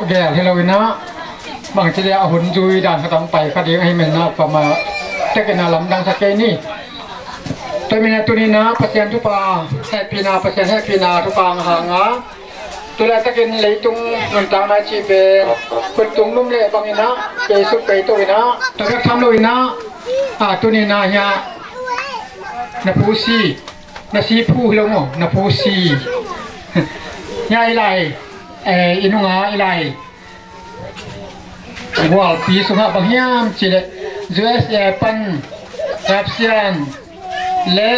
แก่ที่เราวินะบางทีเราหุ่นจุยด่านเขาต้องไปคดีให้มันนะประมาแต่กันลำดังสักแค่นี้แต่มีตัวนี้นะเปอร์เซ็นต์ทุกปาแค่พีนาเปอร์เซ็นต์ให้พีนาทุกปางห่างอ่ะตัวแรกตะกินเลยตุงเงินต่างนาชีเป็นคนตุงนุ่มเละบางนะเกสุไปตัวนะตัวแรกทำเลยนะตัวนี้นะฮะนับผู้ซีนับซีผู้เราหมดนับผู้ซีง่ายไรอินุงาอะไรว่าปีสุภาพบางอย่างจีเล็กจูเอสปันแอปเซียนเละ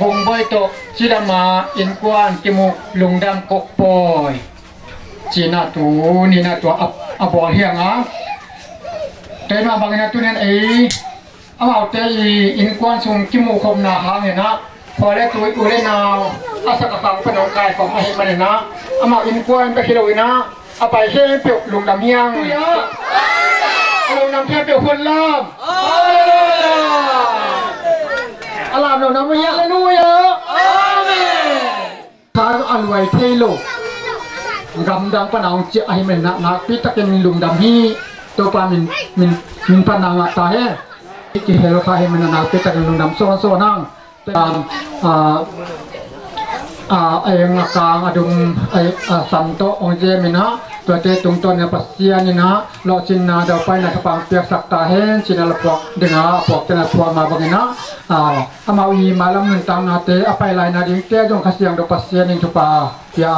บงบอยโตจีดามาอินกวนกิมุลุงดำกกปอยจีน่าตัวนี่น่าตัวอับวอเฮียงอ่ะแต่มาบางอย่างตัวนั้นเอาแต่อินกวนส่งกิมุคมนาหางเนี่ยนะพอแล้วตัวอุเรนาวอาศักฟังพนองกายของมาเห็นมันนะเอามาอินกวนไปคิดเอานะเอาไปเช่นเปียกลุงดำเฮียงลุงดำเฮียงเปียกคนล่ามอาลามเราน้ำมันยังเลยนู้ยอ่ะถ้าอันไว้เทโลกำดังปนองเจ้าไอ้เหม็นนักพิตะเกนลุงดำฮีตัวปลามินปนางตาเฮ่ที่เฮโร่ข้าให้มันนักพิตะเกนลุงดำโซนั่งตามไอ้งากางอดุงไอ้สัมโตองเจมินะตัวเตตุงต้นเนี่ยปัสเซียนี่นะเราจินนาเดาไปนะกระปังเปียกสักตาเห็นจินาละพวกดึงพวกเจนาพวกมาบางนะอามาวีมาลำเงินตังนาเตอไปลายนาดิงเตจงขเสียงดอกปัสเซียนิทุปาเปีย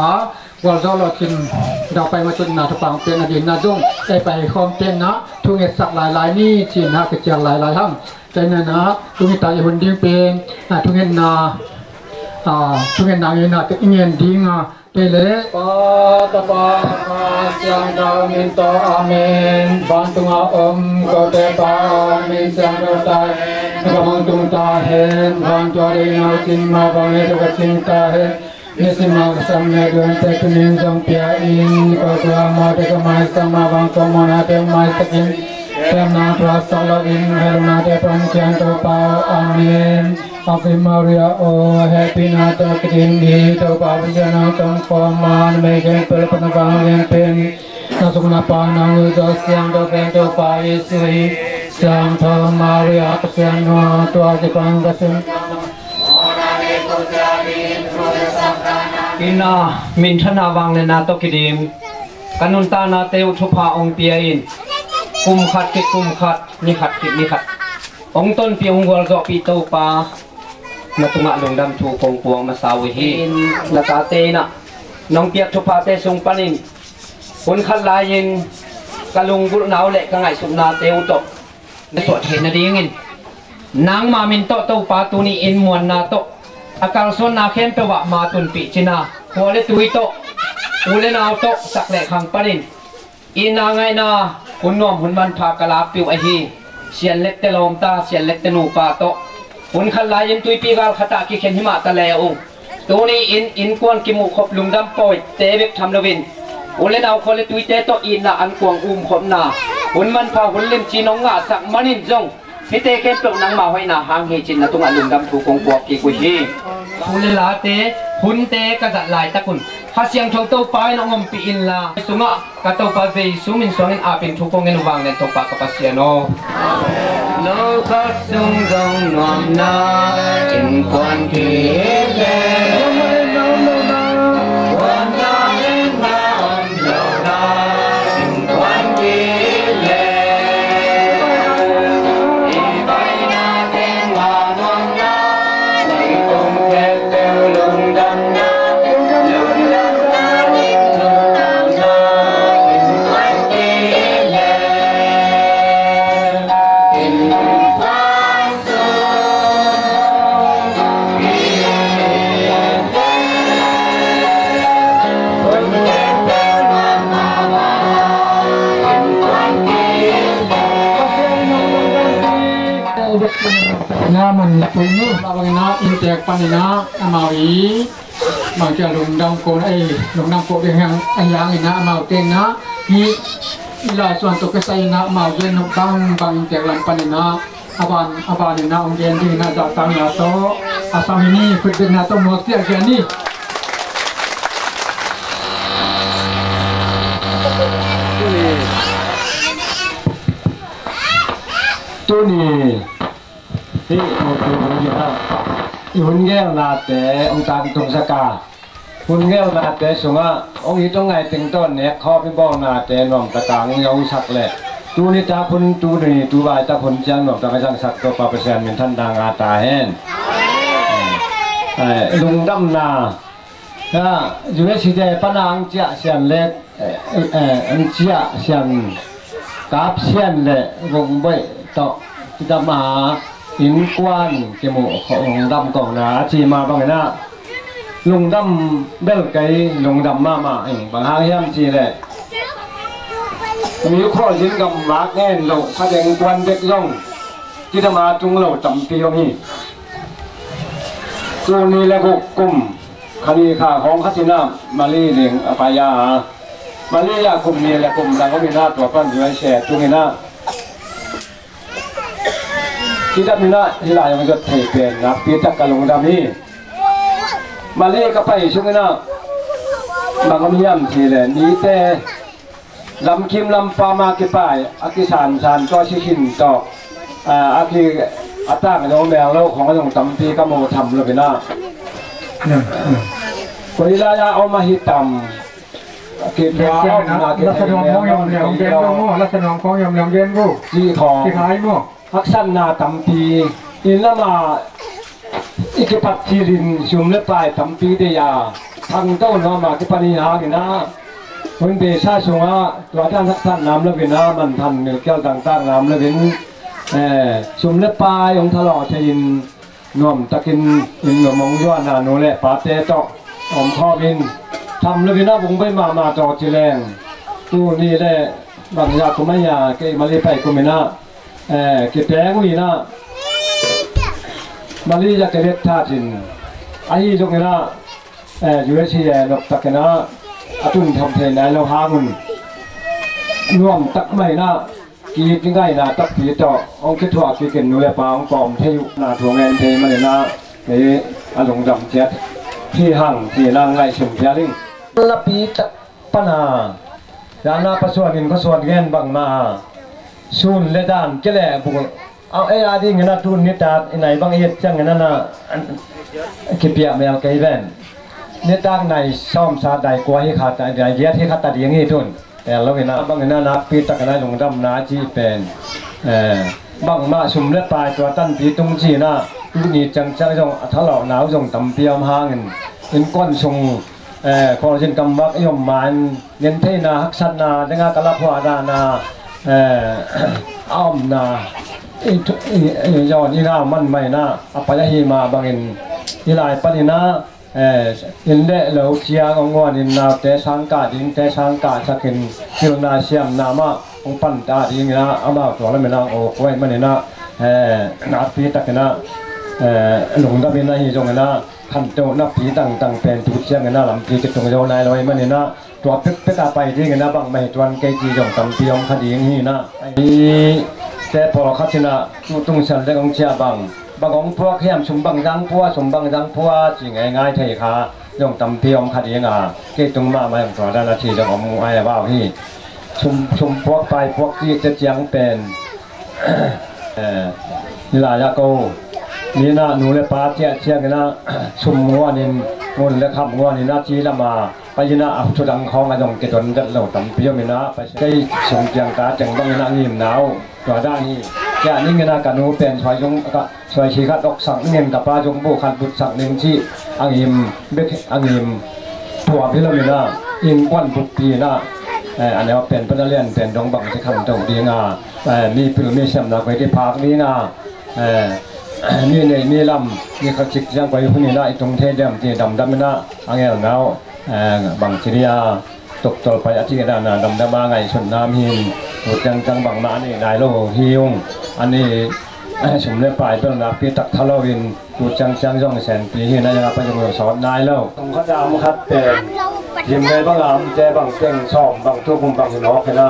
วอลโซเราจินเดาไปมาจนนาทุปังเปียนาดินนาจงได้ไปคอมเตนนะทุงเอสักลายนี่จินนะกระเจียงลายทั้งแต่เนี่ยนะทุงตายหุ่นดิ้งเป็นทุงเงินนาทุกอย่างนั้นนะที่เงินดิ้งเตเลปะตะปะมาเสียงดาวมินโตอาเมนบันตุงอาก็เตปะอาเมนเสียงดาวตายกำลังตุงตาเห็นบันจวรีนาจินมาบังเอตุกจินตาเห็นนิสิมาสัมเนเดินเตตุนินจงเปียอินก็ตัวมาเตกมาสัมมาบังก็มนาเตมาสกินเตมนาพระสังลวินเฮรุนาเตปัญจันตุปาอาเมนAve Maria, oh happy Nata Kidingi, to Pavijana, Tom Forman, making Pelopanagang and Pen, Nasunapanang, Dosian, the Vento Paisi, Santa Maria, Siano, to Adipangasim. Ina, Mintana Wang Nato Kidim, Kanuntana Teu Tupa on Piain, Kumkat, Nikat, Nikat. Ong ton piang wal go pito pa na tunga long dam thu kong puang masawi hi na tate na nong piak thu pa te sung panin un khat lain kalung bul naw le ka ngai sum na teu to na so the na dingin nang ma min to pa tu ni in muan na to akal son na khen pe wa ma tun pi china ko le tui to ule naw to sak le khang panin in na ngai na kun nom hun man pha kala piu a hiเสียนเล็กแต่ลมตาเสียนเล็กแต่หนูป่าโตหุ่นขันลายยันตุยปีกาลขตากิเข็นหิมะตะแลองตัวนี้อินกวนกิมุขบลุงดำปอยเตเวกทำละวินหุ่นเล่นเอาคนเลยตุยเตโตอินละอันกวงขบนาหุ่นมันพาหุ่นเล่นจีน้องงาสักมันินจงพิเตเข็นปลุกนางมาไว้นาหางเฮจินนะตุงอันลุงดำถูกกงปวกกีกุชีหุ่นเลลาเตหุ่นเตกระจัดลายตะกุนข้าเสียงชงโตปายน้องอมปีอินลาสุงะกะโตปาเวสุมินสวงอินอาเป็นทุกงเงินวางเงินโตปากกับเสียโนโลกัสสุงจงนวมนาอินควันกีเลวันนาอินนาอมโลนาอินควันกีเลอีใบนาเต็งวานวมนาในกงเทเตวลุงดำนามันตัวนี้บางนะอินเตอร์ปันนะมาวีบางจะลงดำโกนลงดำโกนอย่างอย่างนี้นะมาเต็งนะนี่ลาส่วนตัวก็ใส่นะมาเย็นบางอินเตอร์ลำปันนะอาบานนะองเย็นที่นะจะตั้งนะโตอาสามินีฝึกเดินนะโตหมดเสียแค่นี้ ตัวนี้ที่โอ้ตัวนี้นะหุ่นแก้วนาแต่องค์ตาตรงสกาหุ่นแก้วนาแต่สงะองค์นี้ต้องไงตึงต้นเนี่ยข้อเป็นบ้องนาแต่หน่อมตะกางยาวสักแหละตัวนี้ตาพุ่นตัวนี้ตัวใบตาพุ่นจังหน่อมตะกางสักตัวปลาเปอร์เซ็นต์เป็นท่านดางาตาแห้งลุงดำนาอยู่ในสีแดงปนางเจ้าเสียนเล็กอันเจ้าเสียนกาบเสียนเล็กวงใบต่อที่ดำมาอินกวนเกี่ยวของดำกองนาจีมาบางนะลุงดำเบลไกลุงดำมาเองบางหางเฮียมจีเลยมีข้อยินกับรักแน่นเราพระเดงกวนเด็กย่องที่ดำมาจุงเราจำปีเรามีตัวนี้แหละกุมคดีข่าของคัสินามาลีเลียงอภัยามาลียากลุ่มนี้แหละกลุ่มเราก็มีหน้าตัวปั้นอยู่ในแฉจุงเห็นหน้าที่ดับมีหน้าที่ลายมันก็เทเปลี่ยนนะปีตักกะลงดำนี่มาลีก็ไปช่วงนี้นะบางก็มีย่ำทีเลยนี้แต่ลำคิมลำปามาเก็บไปอากิสานก็ชิคินต่ออากิอัตตากับน้องแมวแล้วของกระดงตำปีก็โมทำเลยนะคนที่เราเอามาหิตำเก็บยาลักษณะของยมเหลี่ยมเย็นก็ลักษณะของยมเหลี่ยมเย็นก็จีของที่ขายมั่วฮักษันนาตำปีอินละมาอิกปัตจีรินชุมเล็บปลายตำปีเดียทางต้นน้ำมาที่ปนิหากินะคนเดชาชงะตัวด้านฮักษันน้ำละวินามันทันเนื้อแก้วต่างๆน้ำละวินชุมเล็บปลายองทะเลาะชินนวมตะกินอินนวมงย้อนนาโนเล่ปาเตโตอมข้อบินทำเลยนะบุงไปมาจอจีแรงตู้นี่แหละบางอย่างก็ไม่ยาเกมาลีไปก็ไม่น่าเก็บแผงก็มีน่ามาลีจะเก็บท่าจินไอ้ตรงนี้นะอยู่ในที่หลบตะกันนะอาตุนทำเพลงไหนเราหาเงินรวมตักไม่น่ากีดง่ายนะตักผีต่อองคิดว่ากีกินนูเลปาองปอมเที่ยวนาถั่วเงินเทมาเลยนะนี่อารมณ์ดำเจ็ดที่ห่างที่นางไงสุ่มเพียริงละปีตะปนาดานาประสวนอินก็ส่วนเงินบางมาซูนเลดานเจริญบุกเอาไอ้อาดิ้งนะทุนนิตาไหนบางเอ็ดจังนั้นนะคิดเปียเมลไกเวนนิตาในซ่อมซาได้กว่าให้ขาดได้เยอะที่ขาดตัดอย่างนี้ทุนแต่เราเห็นนะบางเงินนะปีตะกันนะลงดำนาจีเป็นบางมาสุ่มเลือดปลายตัวตั้นปีตุงจีนะลูกนี้จังจงทะเลาะหนาวจงตำเปียมห่างเงินเป็นก้อนทรงพอเช่นกำวักยมมันเงินเทนาฮักษันนาดังกะลาพวาดานาอ้อมนายอดนี่นามันไม่นาอภัยหิมาบางเงินที่ลายปนินาอินเดเหลวเชียงงวนอินนาเตสังกาดินเตสังกาสักินคิวนาเชียมนามาองปันตาดิงนะอามาตัวแล้วไม่นางโอ้ไว้มันนะนาปีตะกันนะหลงดับเป็นนาฮิจงนะขันโตนับปีต่างเป็นทุกเชียงนะลำปีจะตรงโยนายลอยมันนะตัวเป็ดไปที่นะบางไม่ตัวเกจีจงตำปีองคดีอย่างนี้นะนี่แต่พอขัดชนะตุ้งฉันได้ของเชียบางองพวกเข้มสมบังจังพัวสมบังจังพัวจริงง่ายๆเทขาจงตำปีองคดีอ่ะเกตรงมาอย่างตัวด้านนาทีจะของไอ้บ้าที่ชมพวกไปพวกที่จะเจียงเป็นนี่ลายาโกนี่นะหนูเลยป้าเจียงนะชมงัวนินงนและขับงัวนินนาจีละมาไปยินะอับชุดังคองอะไรตรงเกตนดัดเหล่าตำเปียวมินะไปใช้ส่งเจียงกาจังบ้างนะนิ่มหนาวตัวด้านนี้แก่นี่นะกันนูเป็นชายยงก็ชายชีขัดออกสั่งเงินกับปลาจงโบขันบุตรสั่งหนึ่งที่อังยิมเบกอังยิมตัวพิลมินะอินควันบุตรปีนะอันนี้ว่าเป็นพัฒนาเรียนเป็นดงบังที่ขันตรงดีงามีพิลมีเสมนักไปที่พักนี้นะนี่ในนี่ลำนี่เขาจิกยังไปพวกนี้นะตรงเทเดียมที่ดำไม่นะอันนี้หนาวบางชีริยาตกต่อไปอาทิตย์หน้าดำมาไงชนน้ำหินหัวจังบางมานี่นายโลฮิวงอันนี้สมเด็จปลายเป็นนักปีตักทะเลวินหัวจังย่องแสนปีที่นายนะครับไปจะมาสอนนายแล้วตรงข้าดามครับเป็นยิมในบางลำแต่บางเก่งชอบบางทุกมุมบางหินนอกนะ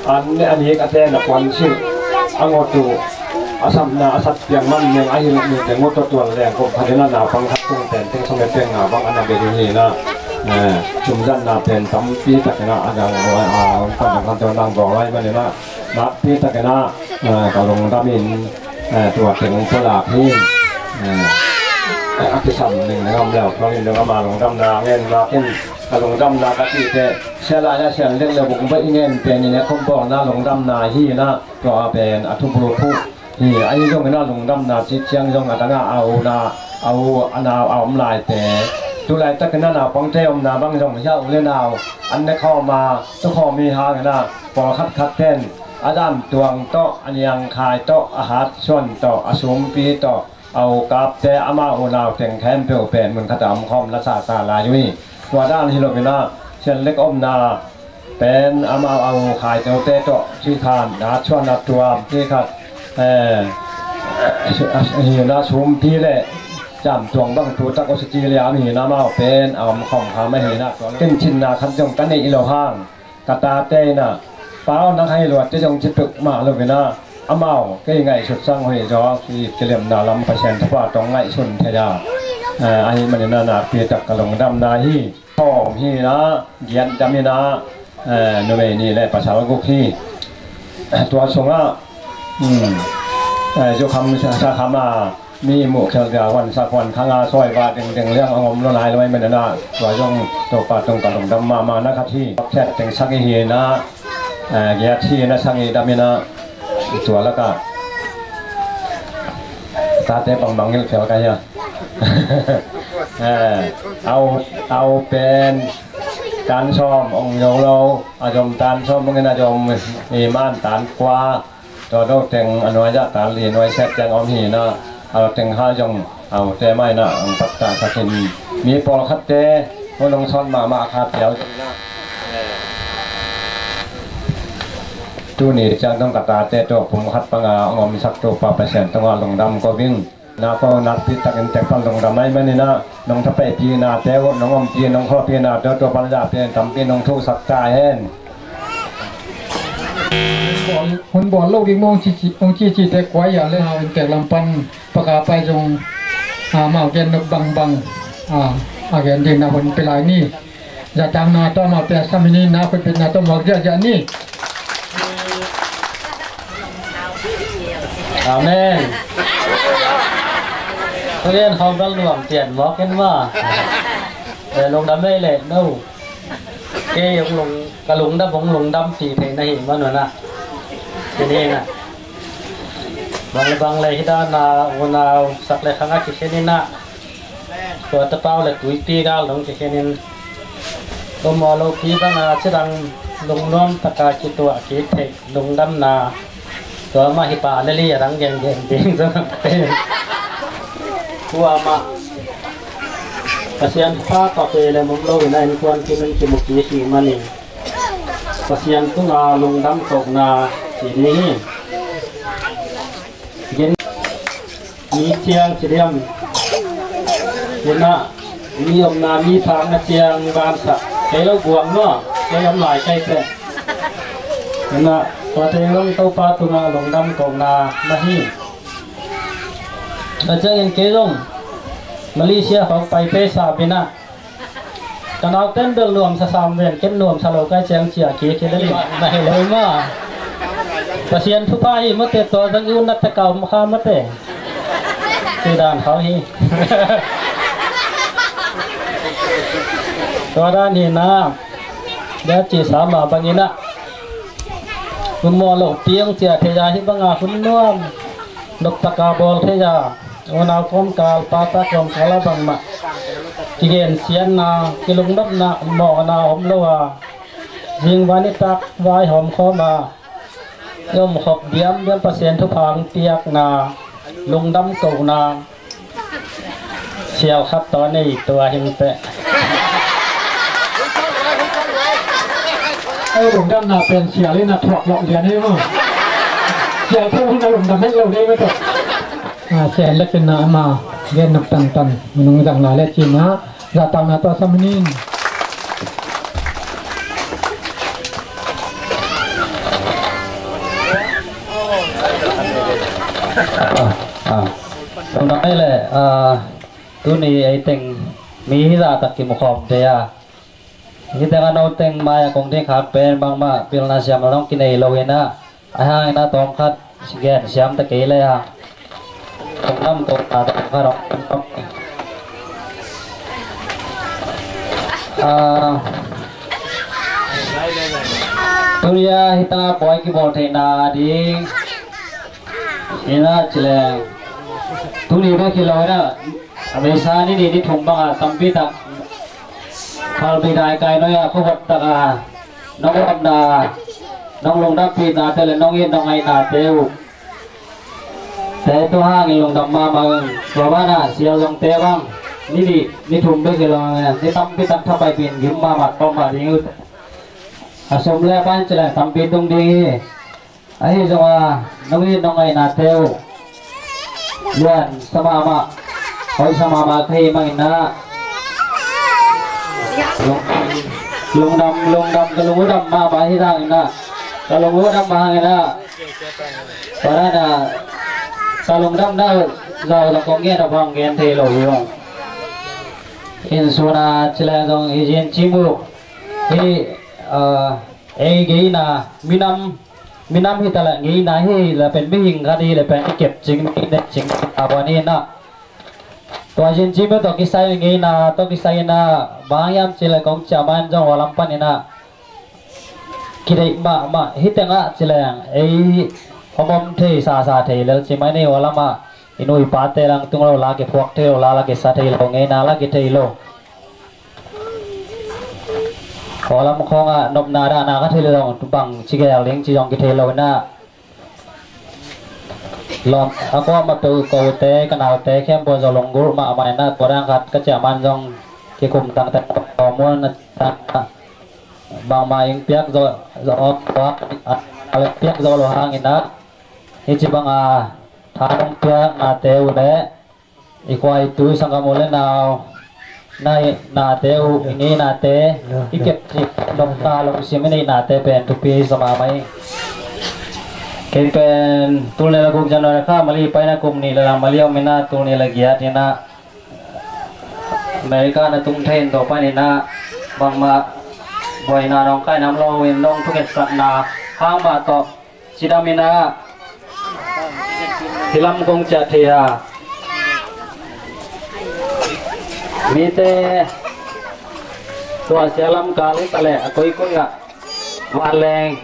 อันนี้ก็แต่ละคนชื่ออังโตูอาสัมนาอาสัตเปียงมันเมืองอาหินมีแต่งดตัวแรงก็พัฒนาหนาฟังทับตุ้งแต่งสมัยเปียงหนาบางอันนั้นเป็นอย่างนี้นะ ชุมจันนาเป็นตั้มปีตะกันนะอาจารย์คนทำตัวดังบอกไว้มาเลยนะนับปีตะกันนะก็ลงดำอินตัวถึงสลากที่อักษรหนึ่งนะครับแล้วเพราะนี่เรามาลงดำนาเงินมาเงินลงดำนากะทิแต่เสียลายเสียเรื่องเราบุกไปเงินเป็นอย่างนี้เขาบอกนะลงดำนาที่นะก็เป็นอัตุโปรผู้ที่ไอ้ย่งนะลงดำนาจิตเชียงย่งอัตงาเอานาเอาอนาเอาอำลายแต่ดูแลตะกันนาปังเทียมนาบางย่งเช่าเล่นเอาอันนี้เข้ามาต้องขอมีหางนะปอคัดเต้นอาจารย์ตวงโตอันยังขายโตอาหารส่วนโตอสมปีโตเอากับแต่อามาโอนาวแต่งแทนเปลวเป็นมันขดามคอมและศาสตร์ลายอยู่ตัวด้านฮิโรบินาเช่นเล็กอมนาเป็นอามาเอาขายเจ้าเตโตชื่อทานนาชวนนาตัวที่ครับหินาชุมพี่เล่จำตวงบังตัวตะกสจีเลียมีนามาเป็นเอาของขาไม่เห็นนะขึ้นชินนาคันจงกันในอิโลห้างกตาเตนะเป้านักให้หลวดจะจงจิตตึกมาเลยนะอามาก็ยังไงสุดสร้างหอยจอที่เฉลี่ยมนาลำประชันทว่าตรงไงชุนเทียอันนี้มันนานาเปียจักกระลงดำนาฮีพ่อฮีนะเกียนจำมีนะโนเมนี่แหละภาษากุกฮีตัวสงอ่ะเจ้าคำชาคำมามีหมู่เขียววันสักวันข้างอาซอยบาดดึงเรื่องอมละลายเลยมันนาตัวย่องตัวปาตรงกระลงดำมานะครับที่แค่แต่งสักฮีนะเกียรตินะสักฮีดำมีนะตัวแล้วก็ตาเตะบังเงี้ยเขียวกันเนี่ยเอาเป็นการชมองค์โยเราอาจมตานชมมึงอาจมมีม่านตานกว่าตัวเราแต่งอนุญาตตานเรียนไว้แทบจังอมหีนะเอาแต่งห้าจงเอาแต่ไม่นะปัตตาสักนิมีปอลคัดเตะมันลงซ้อนมาคาเดียวตู้นี้จังต้องกระตาเตะตัวผมคัดปังงอมสักตัวปลาเปอร์เซ็นต์ต้องลงดำก็วิ่งนาก็นัดพิจารณาแต่ฟังลงดำไม่ไม่นี่นะน้องทัพไปพีนาแต่ว่าน้องอมพีน้องข้อพีนาตัวปัญญาพีทำพีน้องทุกสักกายเห็นคนบ่อโลกยิ่งมองจีแต่กว่าอย่างเลยเอาแต่ลำปันประกาศไปจงมาเกณฑ์บังเกณฑ์ดินนาคนเป็นไรนี่อย่าจังนาต้องมาเป็นสามีนี่นาคนเป็นนาต้องมาเยอะๆนี่อาเมนเรียนเขาบังหลวงเตียนบอกกันว่าลงดำไม่เลยนู่เกยลงกระลุงดำบงลงดำสีเพลงในหินว่าหนูนะทีนี้นะบางเลยที่ด้านนาวนาวสักเลยข้างๆที่เช่นนี้นะตัวตะเป้าเลยกุยตีก้าวลงที่เช่นนี้ตัวมอโลพีบางอาชื่อดังลงน้อมตะกาจิตตัวกีเทกลงดำนาตัวมาฮิปาเลี่ยรังเก่งๆจริงจังเป็นหัวมาเกษียณผ้าต่อไปเลยมุมโลกในควรกินมันกินมุกี้สีมันนี่เกษียณตุ้งอาลงดำตกนาสีนี้เย็นมีเชียงเฉียมเย็นนะมีอมนามีทางเชียงบานสักเลี้ยวบวงเนาะเลี้ยวหลายใจเป็นเย็นนะพอเทลงเต้าปลาตุ้งอาลงดำตกนามาฮีอาจารย์ยังเกลงมาเลเซียเขาไปเปซาบินะตอนเอาเต้นเดินรวมสามเวียนเก็บรวมสโลกายเชียงเชียเกี่ยได้ไม่เลยมาเกษียณทุพาหิมเตตัวตั้งยุนัตเก่ามาข้ามเตที่ด้านเขาฮีตัวด้านนี้นะเดี๋ยวจีสามมาบางนี้นะคุณมอลเตียงเจียเทียหิบังอาคุณนวมนกตะกาบอลเทียวันเอาคมกาลปาตะกรมกาลบังมาที่เห็นเสียนนากิลุงดับนาหมอกนาหอมโลวายิงวานิตักวายหอมข้อมาย่อมขบเบี้ยมเปอร์เซ็นต์ทุพางเตียกนาลุงดำเก่านาเชียวครับตอนนี้ตัวหิมเปะไอ้หลุมดำนาเป็นเชียร์เลยนะถอดหลอกเรียนให้มั้งเชียร์เท่าที่เราหลุมดำให้เราได้ไหมตัวเสียเล็กเป็นนามาเย็นนับตันมันงจังลาเล็กจีนะจะตามนาตัวสามนินตรงนั้นเลยตัวนี้ไอ้เต็งมีฮิราตะกิมขอบเดีย kita kan noteng maya kong ting khát pen bang ma pil na siam long kinai loin na ahang na tong khat sigen siam ta ke le ha kong nam to ta ta rong Tulia hita boy ki bol the na ding ina chile tuli ba ki loina abesa ni ni thong ba tampi tak khal bi dai kai no ya khu wat ta nong am na nong long da pi na te le nong yin nong ai na teu te to ha ngi long dam ma ba ba na sia long te bang ni thum ba ki lo ni tampi tak tha pai pin gim ma mat to ma ding asom le ban chile tampi dong di ai jong nong yin nong ai na teu luan sama ma hoi sama ma khai mang na lung đâm cái lung đâm ma bà hi ra na cái lung đâm ma na và đây là cái lung đâm đó giờ là có nghe được vòng nghe thì lỗi không in suna chỉ là dòng ý chim bu thì ấy cái là minam thì ta lại nghĩ này thì làเป็นไม่หิงคดีlàเป็นเก็บจริงวันนี้นะตัวจริงๆตัวกิสัยงี้นะตัวกิสัยนะบางยามจิเลกงจามันจงหัวลำปันนี่นะคิดได้มาฮิตงะจิเลงไอ้พอมเทสาเทแล้วจิไม่เนี่ยหัวลำมาอินุยปาเตลังตุงเราลาเก็บพวกเทเราลาเก็บสาเทเรางี้นะลาเก็บเทเราหัวลำคงอ่ะนบนาดานาก็เทเราตุบังจิเกลเลี้ยงจิยองเก็บเทเรานะlom aku ama tu kau te kenal te kem bo zolong gur ma amai na korang kat kecaman jong ki kum tang te komun ta bang ma ing piak zo pa ale piak zo lo hang ina hi chi bang a thanong piak na te u le ikwai tu sangamule naw nai na te u ini na te ikep tri dom ta lo simini na te pen tu pi sama mai Kepen tulne lagu januari ka mali paina kum ni la mali omena tulne lagi ya tina Amerika na tung thein to pa ni na bang ma boy na nong kai nam lo win nong thuket sat na hang ma to sidamina hilam kong cha thea mi te to asalam kali tale akoi ko ya waleng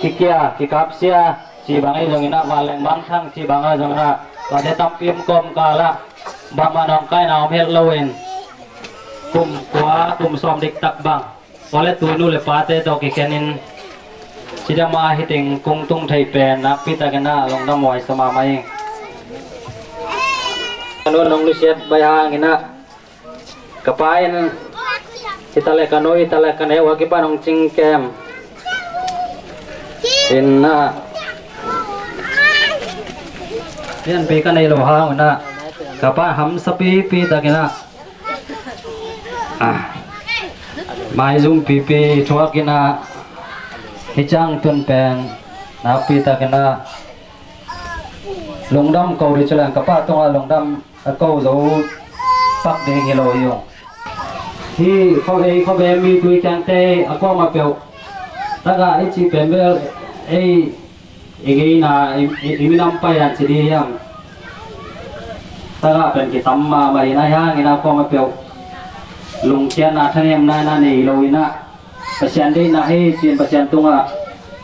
kikia kikapsia ci bangai jong ina waleng bang thang ci bangai jong na pada tampim kom kala bama nong kai na om hel lowen kum kwa kum som dik tak bang wale tu nu le pate to ki kenin sida ma hiting kung tung thai pen na pita kana long na moi sama mai anu nong lu siat baya ngina kapain itale kanoi itale kane wa ki panong ching kem inna yan pe ka nei lo ha na kapa ham sapi pi ta kina mai zum pi thua kina hichang tun pen na pi ta kina longdam ko ri chalang kapa tonga longdam ko zo pak de hilo yo hi kho be mi tu chang te ako ma pe taga ichi pembel igi na iminam pa yan sidi yang taga pen ki tamma mai na yang ina ko ma pe lung chen na thanem na nei loina pasien dei na he chin pasien tunga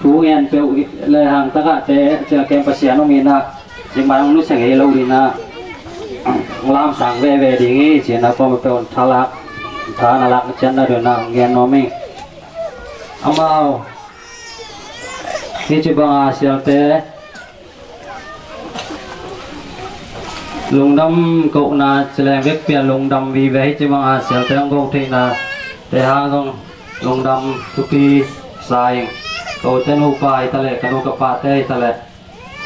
tu ngen pe le hang taga te che kem pasien no mina jing ma nu sang he lo dina lam sang ve dingi chin na ko ma pe thalak thana lak chen na do na ngen no me amao khi chụp bằng siêu te lùng đâm cậu na chỉ là việc biển lùng đâm vì vậy chụp bằng siêu te ông cậu thì là te hang không lùng đâm tupi sai cậu tên u pai ta lệ cậu cặp pa te ta lệ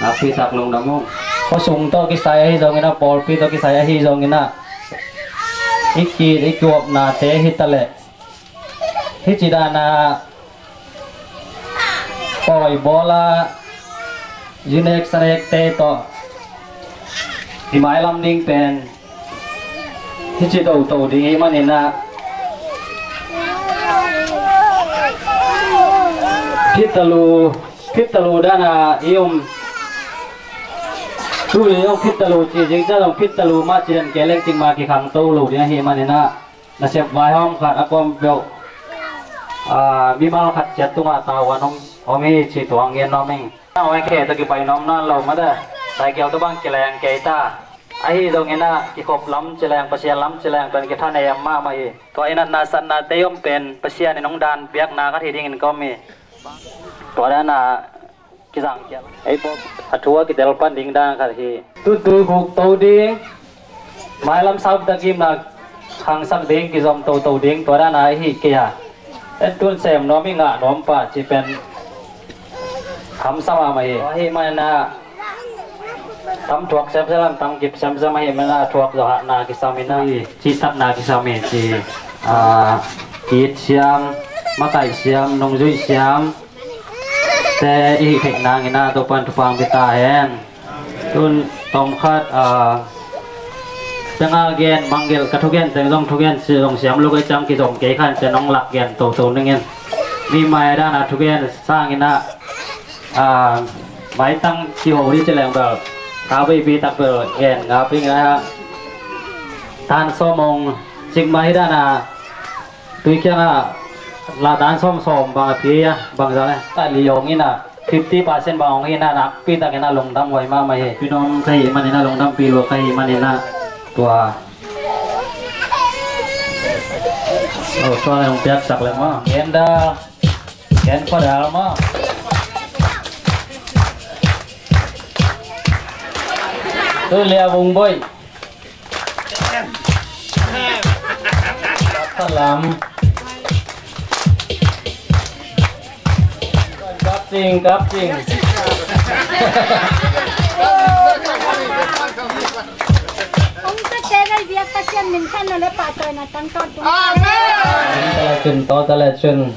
áp phi tak lùng đâm không có sung to cái sai hay giống như na ball phi to cái sai hay giống như na ít chuột na te hit ta lệ hit chỉ đàn na poi bola jinek sanek te to himai lam ding pen hi chi to ding hi manina Fit talu dana iom tu iom fit talu chỉ chính ra lòng fit talu mà chỉ đến cái lên chính mà cái khang tàu lù dia hi manina na sep vai hom khat akom bel bimal khat chat tunga tawan hom hi chi tuang gen noming ai ke ta ki pai nom na lo ma da sai keo to bang keleng ke ta ai dong ena ki khop lam cheleng pasia lam cheleng pen ki than ai ma ma hi to ena na san na teom pen pasia ni nong dan biak na ka thi ding in ko mi to da na ki sang kia ai po athua ki tel pan ding dang ka hi tu buk to ding mai lam sab ta kim na khang sak ding ki zom to ding to da na hi kia en tun sem no mi nga nom pa chi pen kham sama ma hi ma na tam thuốc xem tam kịp xem hay mà là thuốc rồi hạn na cái sao mình này chỉ tắt na cái sao mình chỉ kít xem má tay xem nông duy xem te ý thích na cái na tôi quan thuộc phạm bị tai hen tuân tom khát chẳng gen manggil katugen teng dong tugen si dong xem lúc ấy chăm cái dòng cái khăn sẽ nong lạc gen tổ nên gen vì mai đã là tugen sang cái na máy tăng chiều đi chơi làng bờ tao bị bị tập bờ hẹn ngáp đi ngay tan xôm mông chính máy đó là tuy kia là tan xôm xôm bằng phía bằng gì này tại lý do như là 50% bằng như là nạp pi ta cái là lồng đâm ngoài mà mày pi non cái mà này là lồng đâm pi luôn cái mà này là tua cho này không biết sặc lại mà kén qua đào mà tôi leo vùng bơi làm cáp chinh ông cái tên này việc cái chuyện mình khăn là phải trời là tăng con chúng ta là chun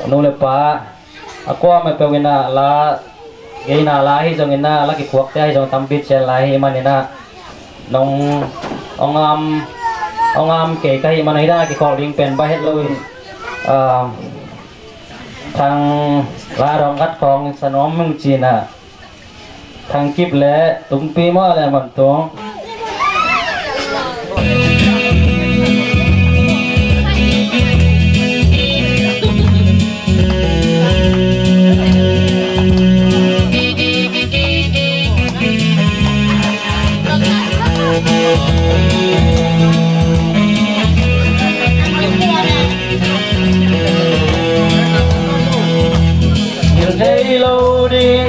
nô lệ pa aqua mà pewin na la gay na la hi jong ina la ki kuak te hi jong tambit che la hi manina nong ongam ke kai manai da ki khol ding pen ba het lui thang la rong gat khong sanom mung china thang kip le tumpi ma le man tong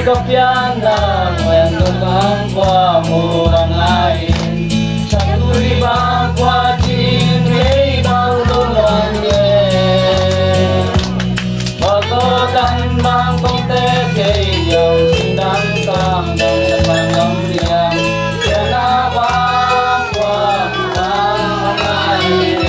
Kapiana when ngang qua mùa ngày chẳng vui ba qua chim thấy bao lâu loạn nhẹ và có căn mang công tế cây dầu xin đáng cam đồng mang ngắm niềm sẽ na ba qua tháng ngày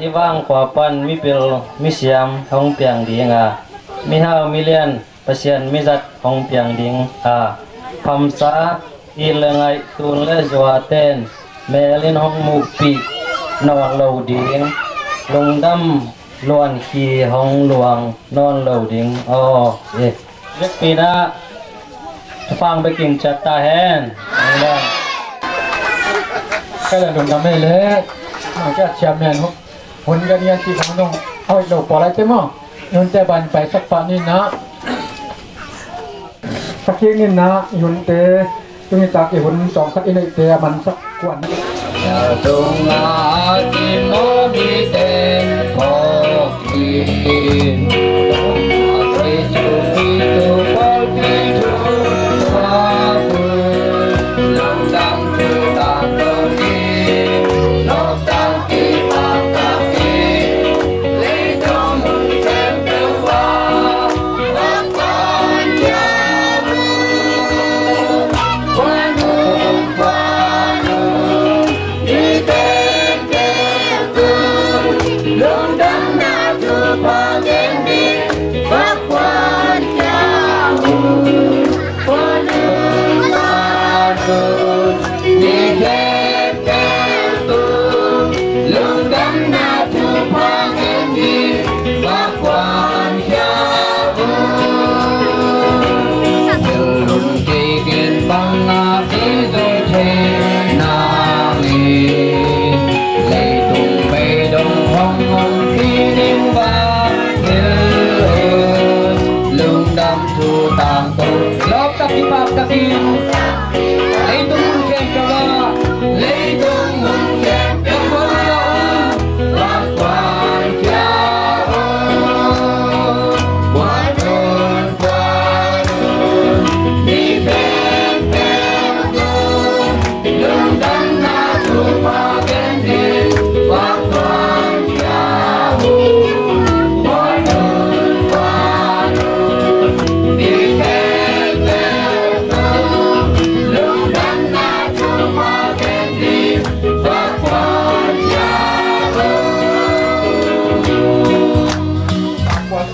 Iwang Kwapan Mipil Misiam Hong Piang Ding Mihau Milian Pasian Mizat Hong Piang Ding Phamsa Ilengai Tun Le Zuaten Melin Hong Mupi Non Lâu Ding Lung Dam Luan Khi Hong Luang Non Lâu Ding Việc Pina Phang Beking Chatta Hen cái là đồng đam mê lẽ mà cái chạm mền hôn cái này chỉ không đồng ao đầu bỏ lại thế mà nhưngแต่บันไปสักปานนี่นะสักทีนี่นะยุนเตตรงนี้ตากี่หุ่นสองคัดอีกเตะมันสักกวน Tung ati mo biten pokin ati sumitu polpitu wapun long dang tu tang toni long dang ki pang kaki lei dong mun kem pewa wakwan jamu wanu wanu Lung đâm na tu pa gen đi bắc quan jamu quan quan đi gen gen tu lung đâm na tu pa gen đi bắc quan jamu lung ki gen bang na ki do che na li lei tung bay dong hong hong khi đêm ba lung đam thu tang tu lop taki pak taki lei tung mun kem kawa lei tung mun kem kawa bak wan kya wan ni pen pen tu lung đam na tu pa gen di bak wan kya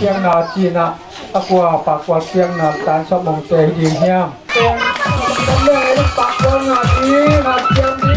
Tiang na China aku apa kuat tiang na tan somong teh di hiam tiang boleh pak na tiang di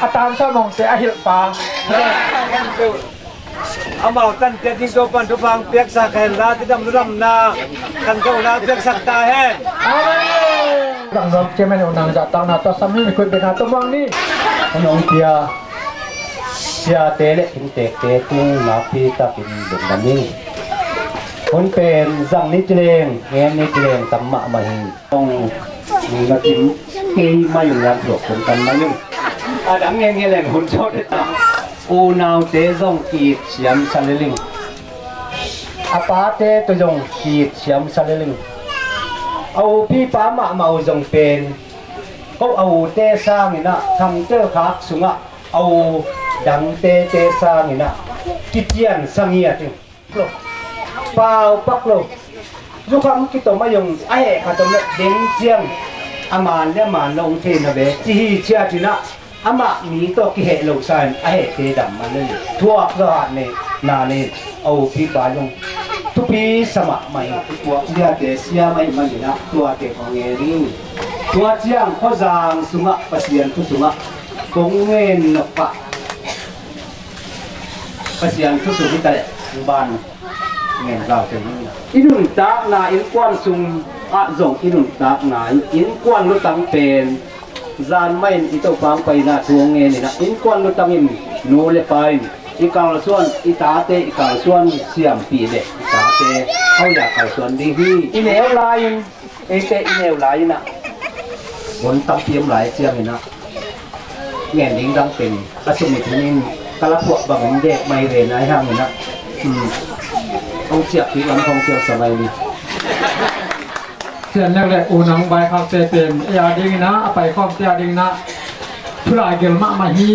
Atan sa mong te ahil pa. Amal kan tiang topan tupang piak sakhen la tidam ram na kan kau na piak sakta hen. Amin. Dang dang cemen unang datang na to sami ikut bena tumang ni. Anong Tia tele in tek te tu na pi ta pin dum dami Hon pen zang ni tleng ngen ni tleng tamma ma hi ong na tim ke ma yung yak dok kon kan ma yung Đang nghe nghe lên hồn chốt đấy ta u nào tế dòng kịp xiêm saliling apa te to jong ki siam saleling au pi pa ma mau jong pen ko au te sang ina tham te khak sunga au dang te sang ina kitian sangia ting lo pau pak lo du kham ki to ma yong ai kha to le deng chiang aman le man long the na be chi hi chia tina ama mi to ki he lo san ai te dam man le thuak ga ne na ne au pi pa yong tu pi sama mai tua dia te sia mai mai na tua te ko nge ri tua chiang kho jang sunga pasian tu sunga kong ngen no pa pasian tu su ta le ban ngen gao te ni inun ta na in kwan sung a jong inun ta na in kwan lu tang pen gian main ito pang pai na tuong nge ni na in kwan lu tangin no le pain ikang suan itate ikang suan siam pi le itate au ya kal suan di hi ineu lain ete ineu lain na mon tam piam lai siam ni na ngen ding dang pen asumi thinin kala phok bang de mai re nai hang ni na ông chiếc thì ông không chiếc sao vậy đi Sen nak le unang bai khak te tem ya ding na pai khom te ding na thulai gel ma ma hi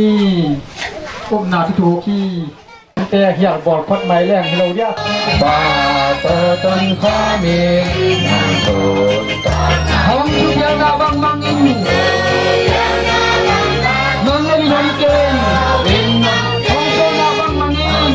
um na thu ki te hiar bol khot mai leng lo dia ba ta tan kha mi nan to ta hom chu yang na bang mang in non le ni non ke in hom chu na bang mang in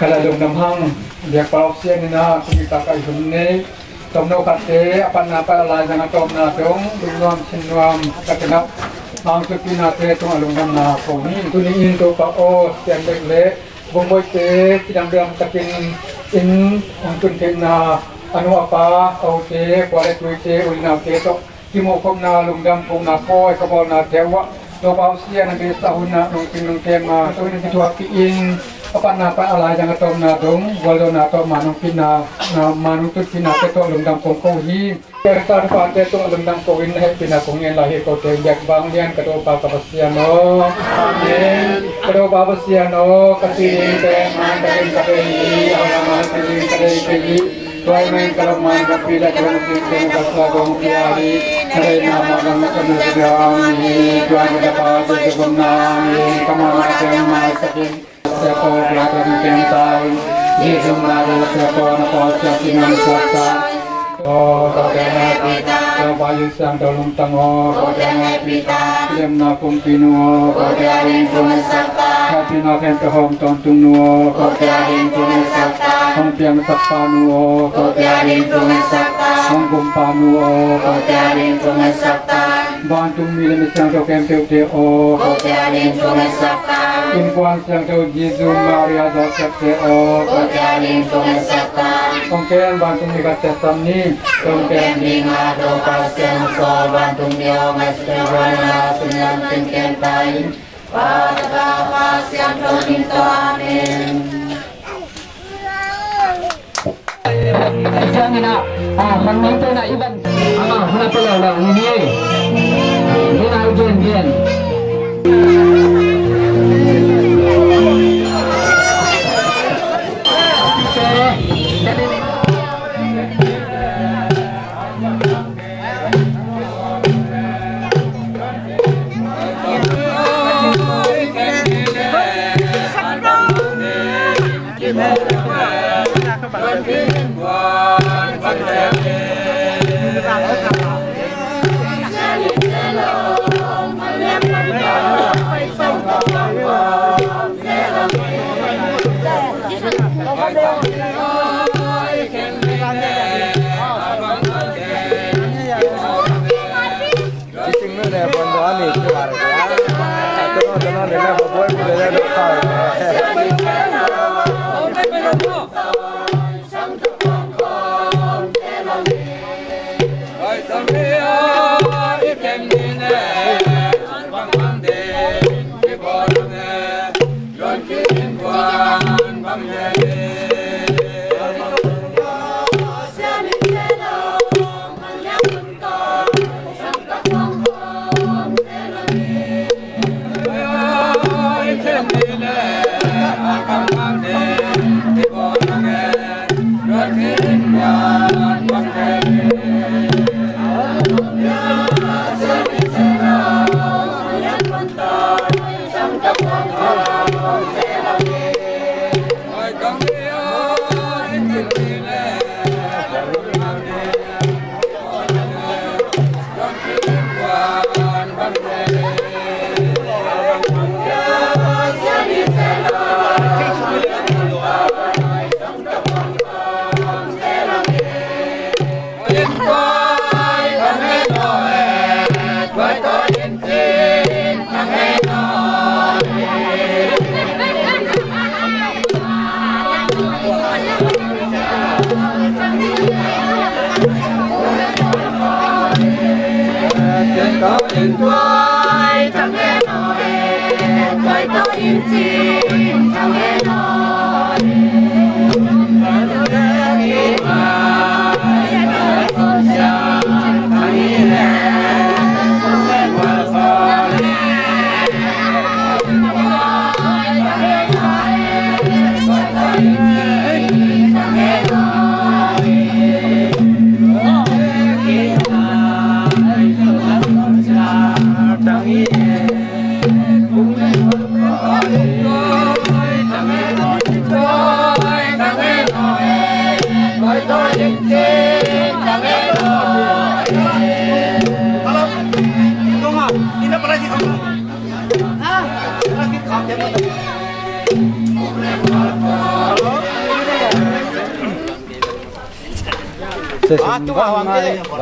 Kalau dong namhang dia kalau sian ni na kita kai hunne tom no kate apa la jangan tom na dong dungam sinwam katena ang tu pina te tong alung nam na ko ni tu ni in to pa o sian dek le bong boy te tidang dam katin in ang tun te na anu apa au te kwale tu te ulina te to kimo kom na lung dam kom na koi ka bol na tewa to pa sian na be tahun na nong ting nong tema to ni tua ki in apa alai jangan tom na dong waldo na tom manung pina na manung tu pina te to lungdam kong ko hi kerta pa te to lungdam ko in he pina kong en lahi ko te yak bang lian ka do pa ka pasiano amen ka do pa pasiano ka ti te man ka in ka te ni ala ma te ni ka te ke ni Tuai main kalau man ka pila ka ni te ka sa dong piari kare na ma lang ka ni jam ni tuai ka pa te ko na ni ka ma te ma sakin Sepo belakang kental, Yesus melalui sepo napos yang sinan saksa. Oh, kadang kita, bayu sang dalam tangor, kadang kita, diam nakung pinuo, kadang rintung sakta. Hati naken tehom tontung nuo, kadang rintung sakta. Hong piang sakta nuo, kadang rintung sakta. Hong kumpa nuo, kadang rintung sakta. Bantung milim sang tokem teo, kadang rintung sakta. In kuan sang teo Yesus Maria Joseph teo, kadang rintung sakta. Hong ken bantung mikat tesam ni. Tungken dinga do pasien so bantung dio meskewana sunyam tingken pai pada pasien do minto amin. Jangan nak, menang tu nak iban. Huna pelau lah ini. Ini nak ujian gian.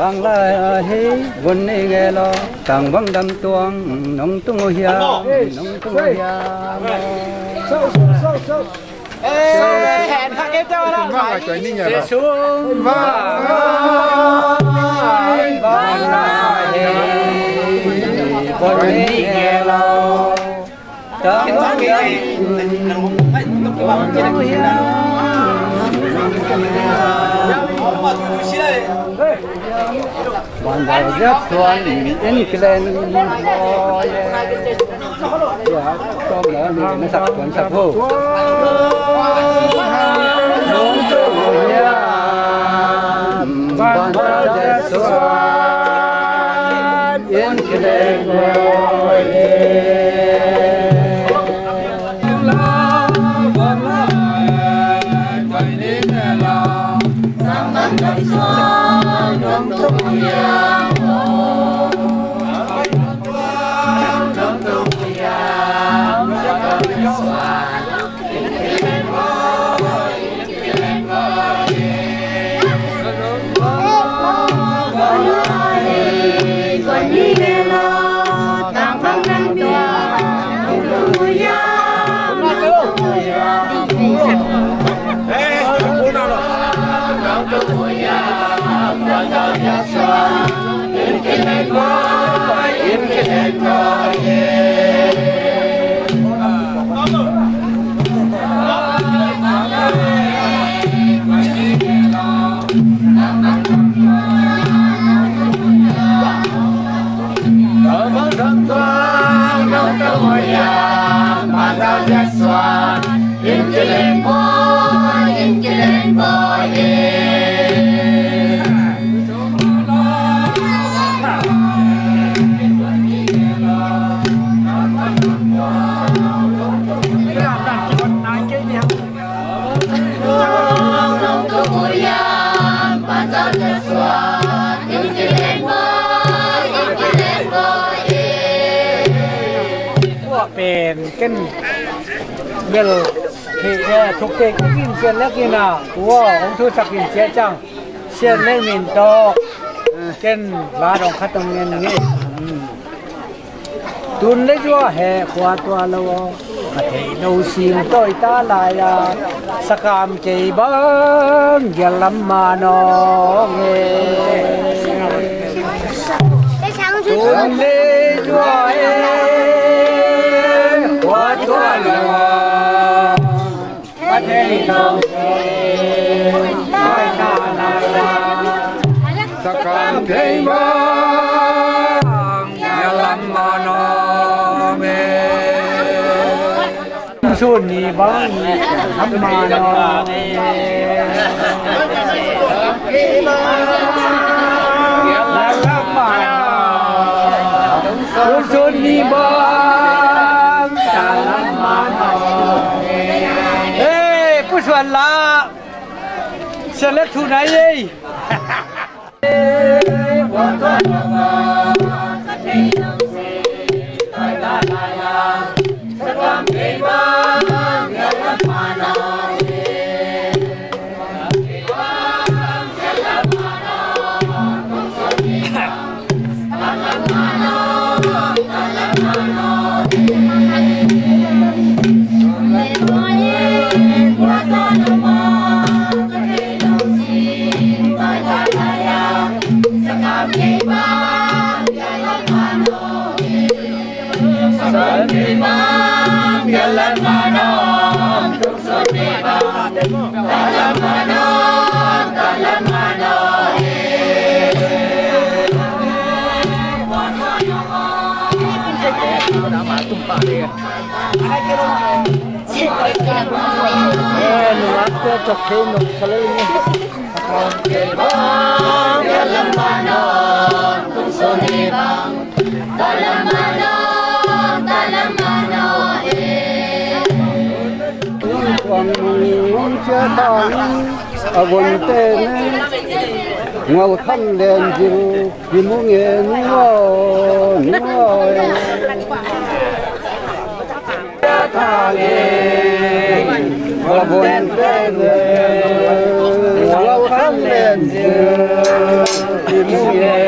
Bang la hi vun ni nghe lo càng vang đâm tuang nông tung hiya nông tung hiya hẹn khác em cho nó phải sẽ xuống bang la hi vun ni nghe lo càng vang Bạn đã rất toàn đến cái lên rồi ya có lẽ mình nó sắp chuẩn sắp hồ bạn đã rất toàn đến cái lên rồiเป็นกันเบลที่แค่ทุกเด็กกินเสียนแล้วกินอ่ะว้าของทุกสักกินเสียจังเสียนเล่นมินโตกันลาดองคัดตรงเงินนี่ตุนเลยจ้าแห่ขวาตัวเรากระเทยนูสิงต้อยตาลายาสกามเจ็บบังอย่าลำมาน้องเอ๋ตุนเลยจ้าตัวหลวงประเทศเราไม่น่าลายสักการเทวังอย่าลังมานอเมสุนีบังทำมานออย่าลังมานอสุนีบังส่วนละเสล็ดทุนไหนเอ้ย Abon tên ngầu khăn đèn dịu vì muốn nghe ngồi abon tên ngầu khăn đèn dịu vì muốn nghe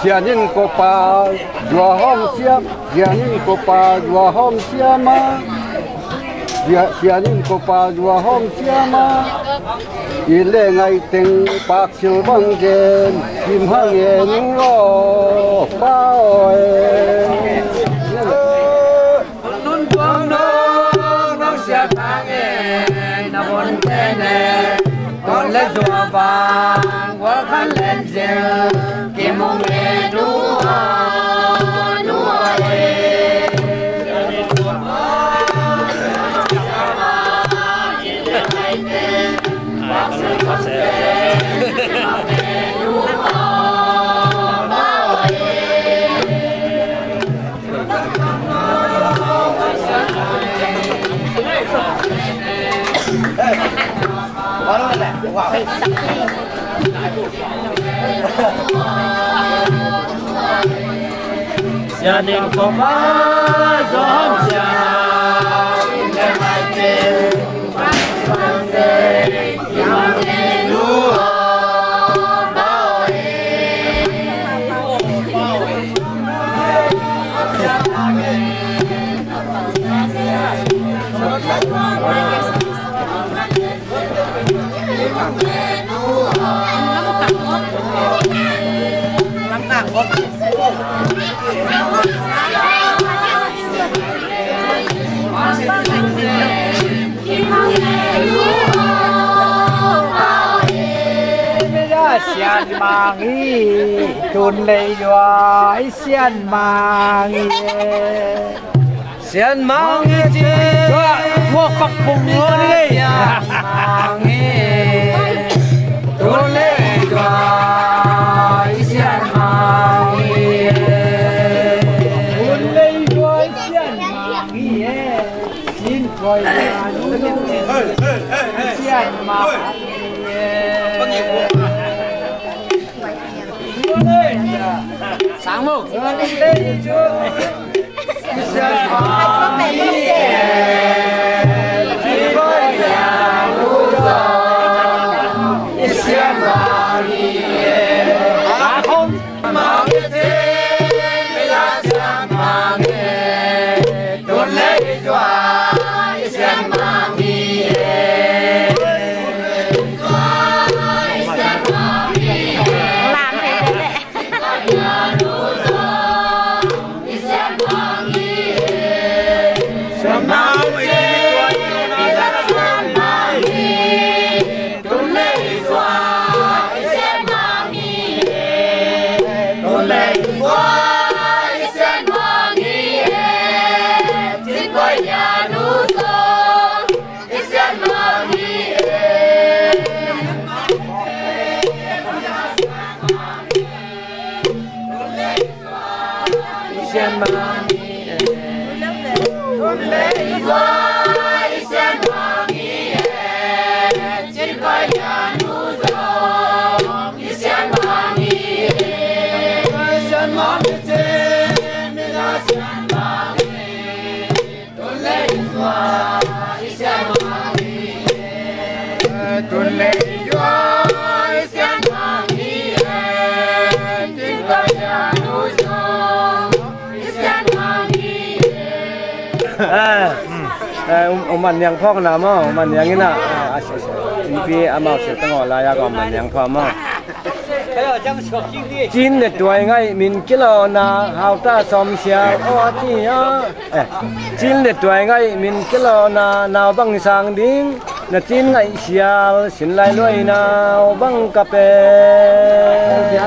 Gia đình của bà dua hôm xiêm, gia đình của bà dua hôm xiêm mà, gia đình của bà dua hôm xiêm mà, ý lệ ngày tình bạc siêu bằng đèn, kim hàng yên lo bao em. Nun quang nó sẽ thang em, nó buồn thế này, con lấy dùa vàng, quá khăn lên rêu. Kim mong nghe núa gia đình của ba gió già để mai tiền mang về mang về lúa bao xiên mangi tuần lệ doai xiên mangi chứ thua bạc bùng luôn đi mangi tuần lệ doai xiên mangi tuần lệ doai xiên mangi xin coi là xiên mangi sáng mục man yang phok na mo man yang ina ini pi amal se tengok layak man yang phok mo chín để tuổi ngay mình kilo na hào ta xóm xia ô chi á chín để tuổi ngay mình kilo na nào băng sang đinh na chín ngày xia xin lại nuôi nào băng cà phê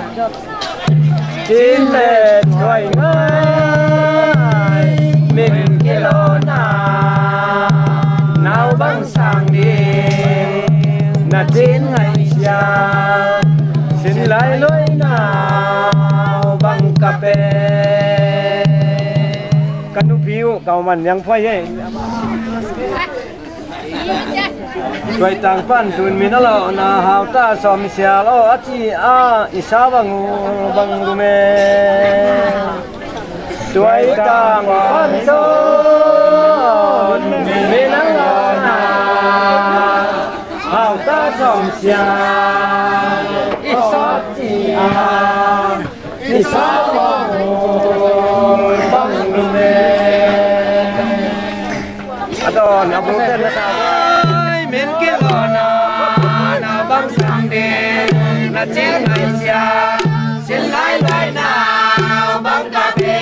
chín để tuổi ngay mình kilo na nào băng sang đinh na chín ngày xia xin lại lối nào bằng cà phê căn nụ phiêu cầu mình yang phơi ấy rồi tăng pan tuần mình lo na hào ta xóm xia lo chi isa bằng lume rồi tăng pan tuần mình lo na hào ta xóm xia isa bang lume ado na bukan na ai men ke lona na bang sang de na chen ngai sia sin lai lai na bang ka pe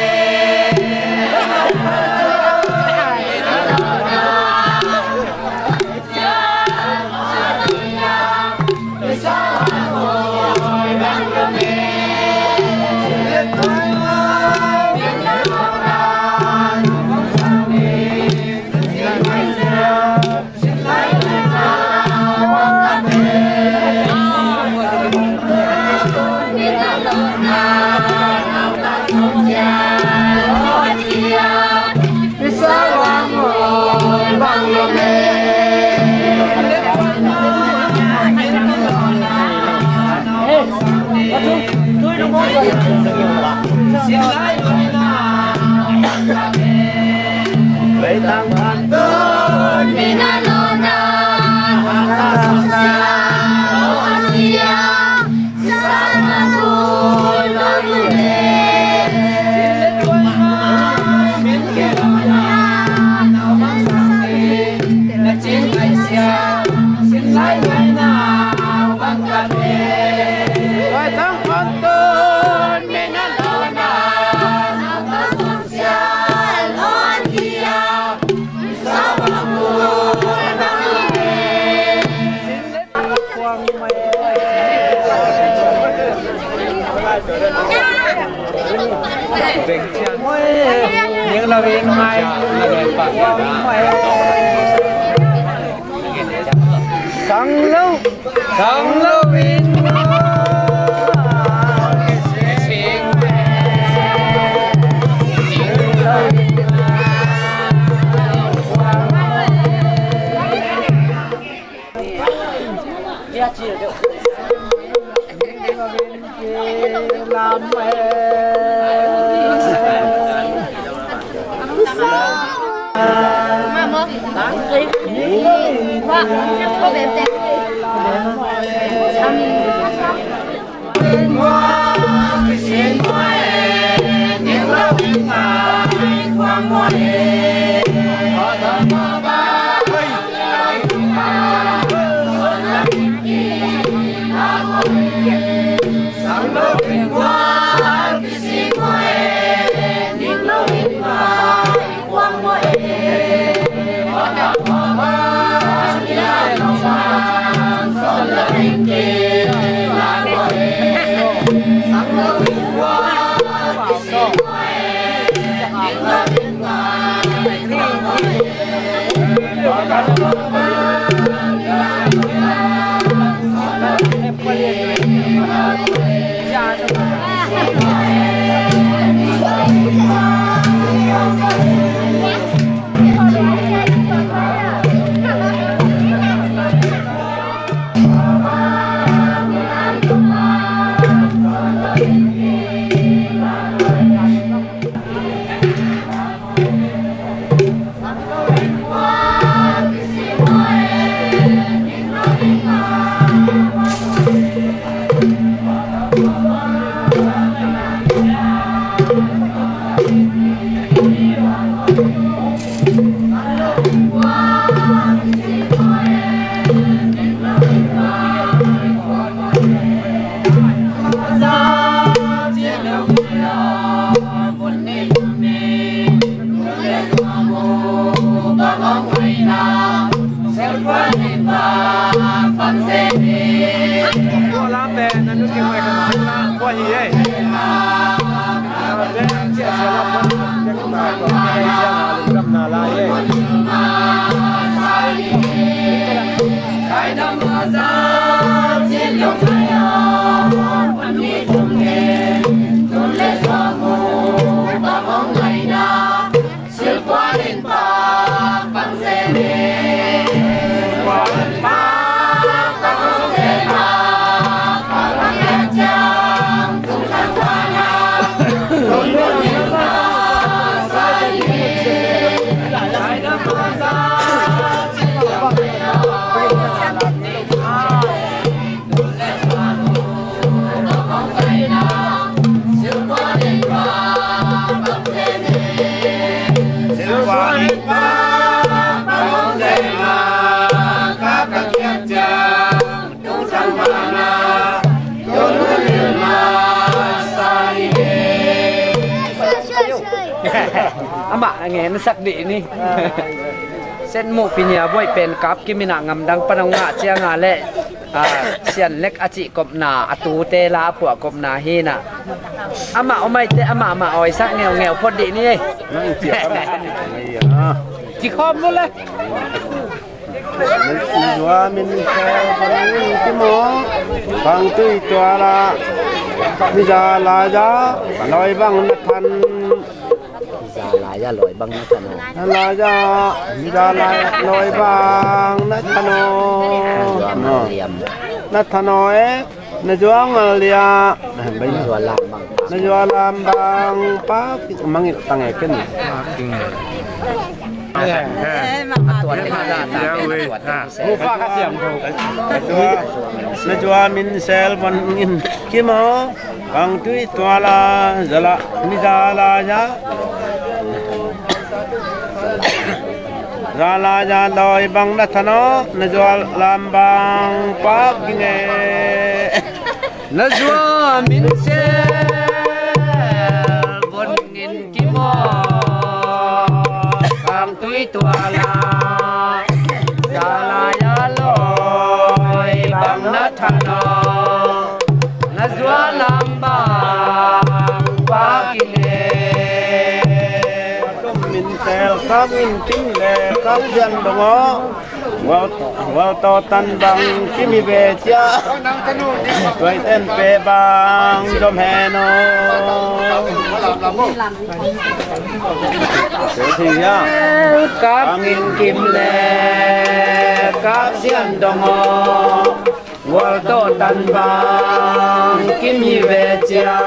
những là vì mai sáng lâu vin làm yêu ama nghe nó sắc đi ni sen mo pinya boy pen kap kimina ngam dang panonga chianga le sian lek achi kopna atu te la phua kopna hi na ama omai te ama oi sak nghèo nghèo phot đi ni chỉ khom luôn lên Dua min cái mỏ bằng tươi tua là bây giờ là giá lòi bằng thân là ra lội băng nó thành là giá bây giờ là lòi bằng nó thành nó thành ấy nó doang lia bây giờ làm bằng nó doang làm bằng pa mang itu tangai kan Najwa min sel van in kimo bang tui tuala zala nizala ya zala ya loi bang nathano najwa lam bang pa kine najwa min sel van in kimo tui tua la ya loi bang na thano na zwa lam bang pa kile min sel kam in tin le kam jan dongo wa to tan bang kimi be cha toi ten pe bang dom he no thì nhá các nghìn kim lệ các xiên đồng hồ vô tô tân vàng kim hi về chia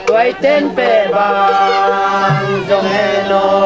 tuổi tên bề vàng dòng hè nô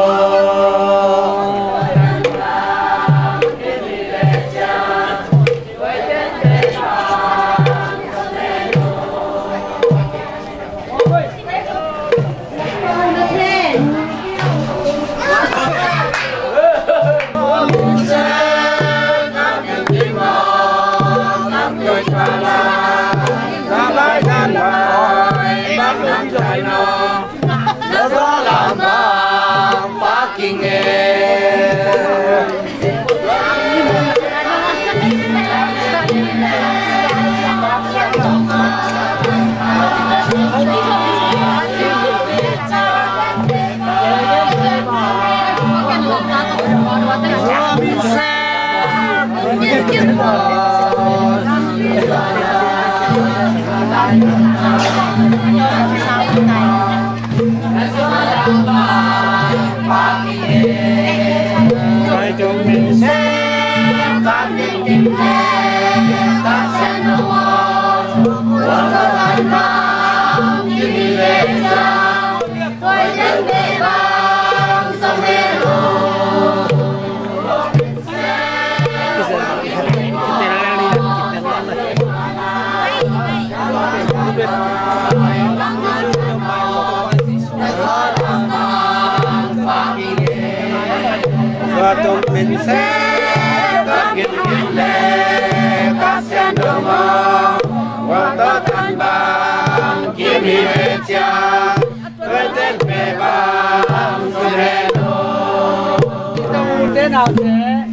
nào thế?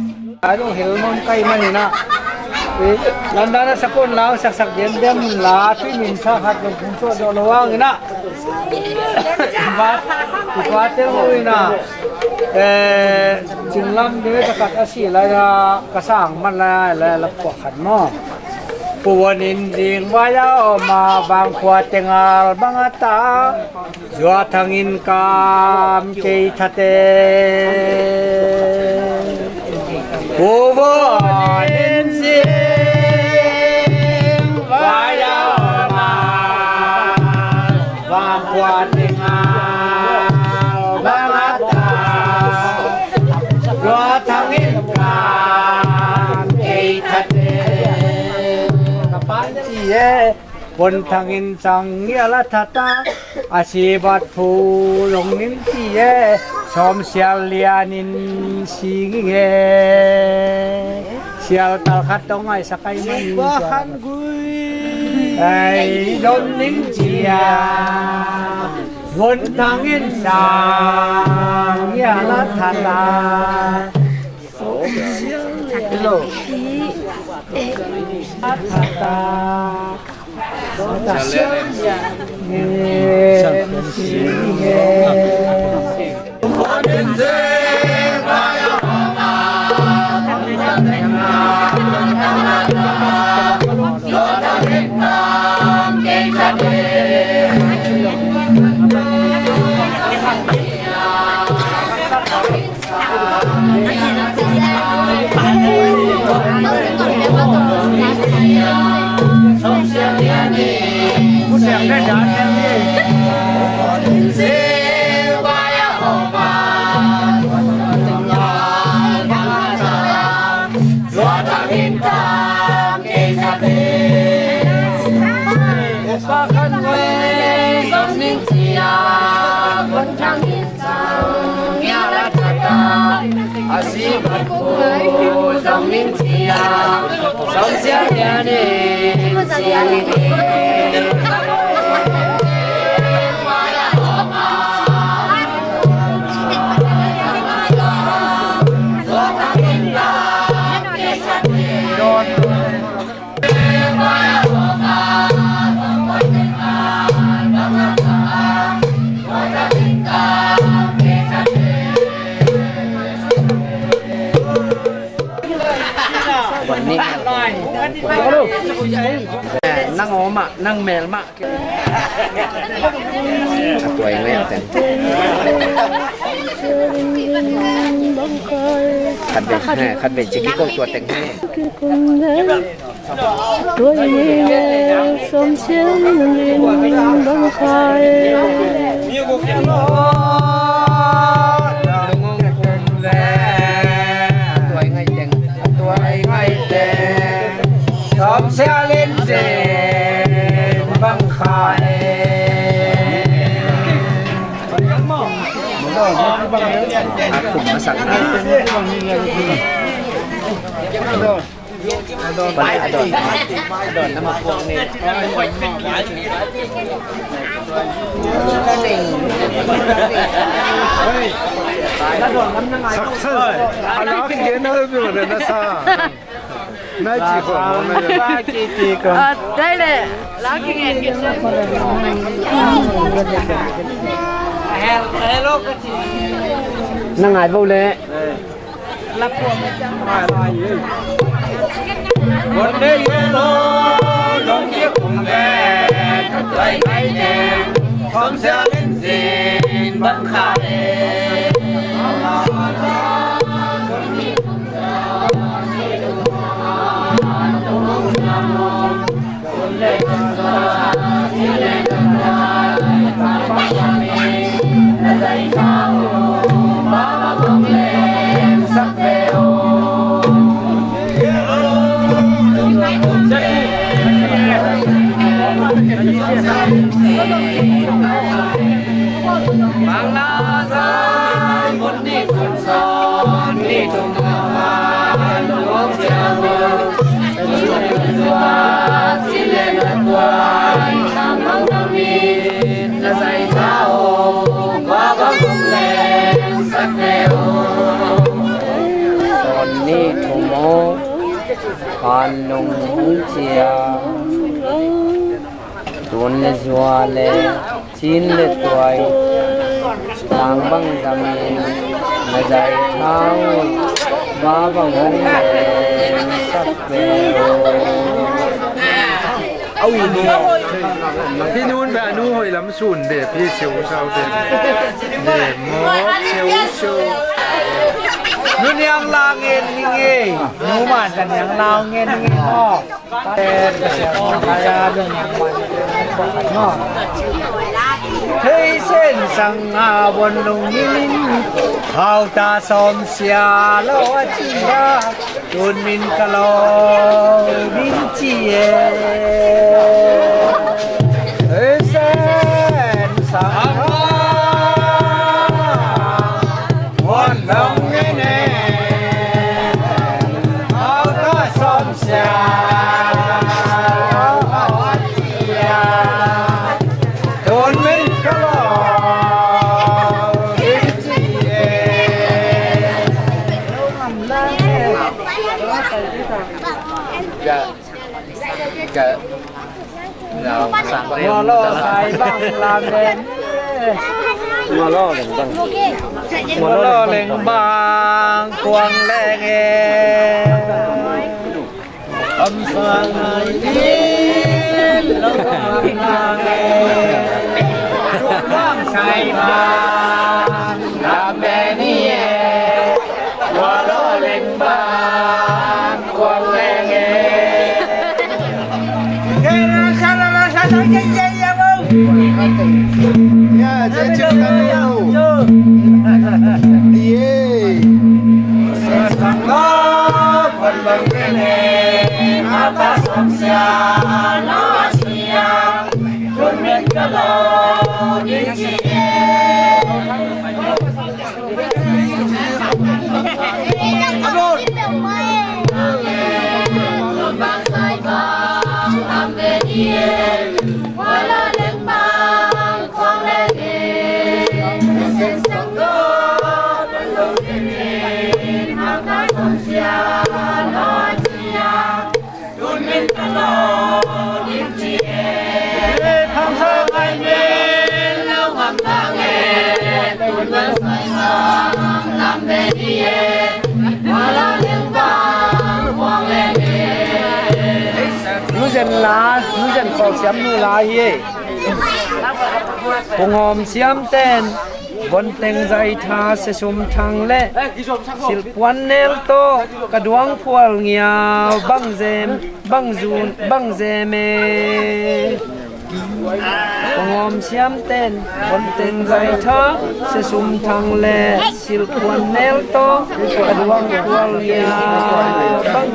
Ai cũng hiểu mong cây mà nè. Lần đó nó sắp con lao sặc sặc đến đêm lá thì mình sa hạt được cũng cho đồ lâu ang nè. Và qua tiếng người nè. Chừng lắm đấy ta cắt asi lại là cái sáng mình là quả khăn mò. Puwanin ding bayaw mabang kuatengal bangata juatangin kam kay tate puwanin ding bayaw mabang kuatengal bangata juatangin kam kay tate bồn thangin sang nghĩa là thata asibat phu long nin tiye som sial lianin singe sial tal khat tong ai sakai man bahan gui ai don nin chia vốn thăng yên sang nghĩa là thật là hello thật là ta xem nghe năng ốm ạ, năng mèn ạ. Tuổi em tên. Khát về chỉ cái câu tuổi tên hay. Tuổi em sống chiến lên băng khai. Xóm xe lên dền băng khai Cùng nó sẵn đồn nó mặc quần này sắc sơ nó kia nó biểu hiện nó xa nói chỉ còn đây này lá kinh nghiệm kia năng ai vô lệ một đêm lô đông chiếc cùng ghé cắt lấy cái đèn không sẽ đến gì bắn khai Bang la sai muốn đi cuốn son đi trong hoa nước treo xin lên quay nam mong nam min là dạy thao qua băng bông lên sắc nêu còn đi thủ mô còn nung chia tuôn lệ dua lệ chín lệ tuổi đang băng dầm là dạy thao ba bằng hông sắc về ôiพี่นู่นแบบนู่นหอยล้ำสุ่นเด็ดพี่เชียวเช้าเด็ดเด็ดมอเชียวเชียว นู่นยังลางเงินนี่ไงนู่นมันกันยังลางเงินนี่พ่อเป็นเสียงของยาเรื่องยังมันเนาะเฮ้ยเส้นสังอาบนลงยินเขาตาสมเสียโลจิยาตุนมินกะโลมินจีเอเฮ้ยเส้นสังบนลงยินเขาตาสมเสียตุนมินกะโล cái nào sang đây mua lo xài băng làm đèn mua lo lên băng mua lo lên băng quăng lên nghe âm sang ngày đi lâu không nghe quăng xài băng làm đèn nghe mua lo lên băng quăng lên nghe Ya, saya cakap tu. Ye. Sesangka berbangkene atas usia manusia, dunia kalau nu dân khẩu xiêm nu lá hi cùng hòm xiêm tên vốn tên dây tha sẽ sum thang lệ sil quan nel to cả duang phual nghia băng dun băng mê cùng hòm xiêm tên vốn tên dây tha sẽ sum thang lệ sil quan nel to cả duang phual nghia băng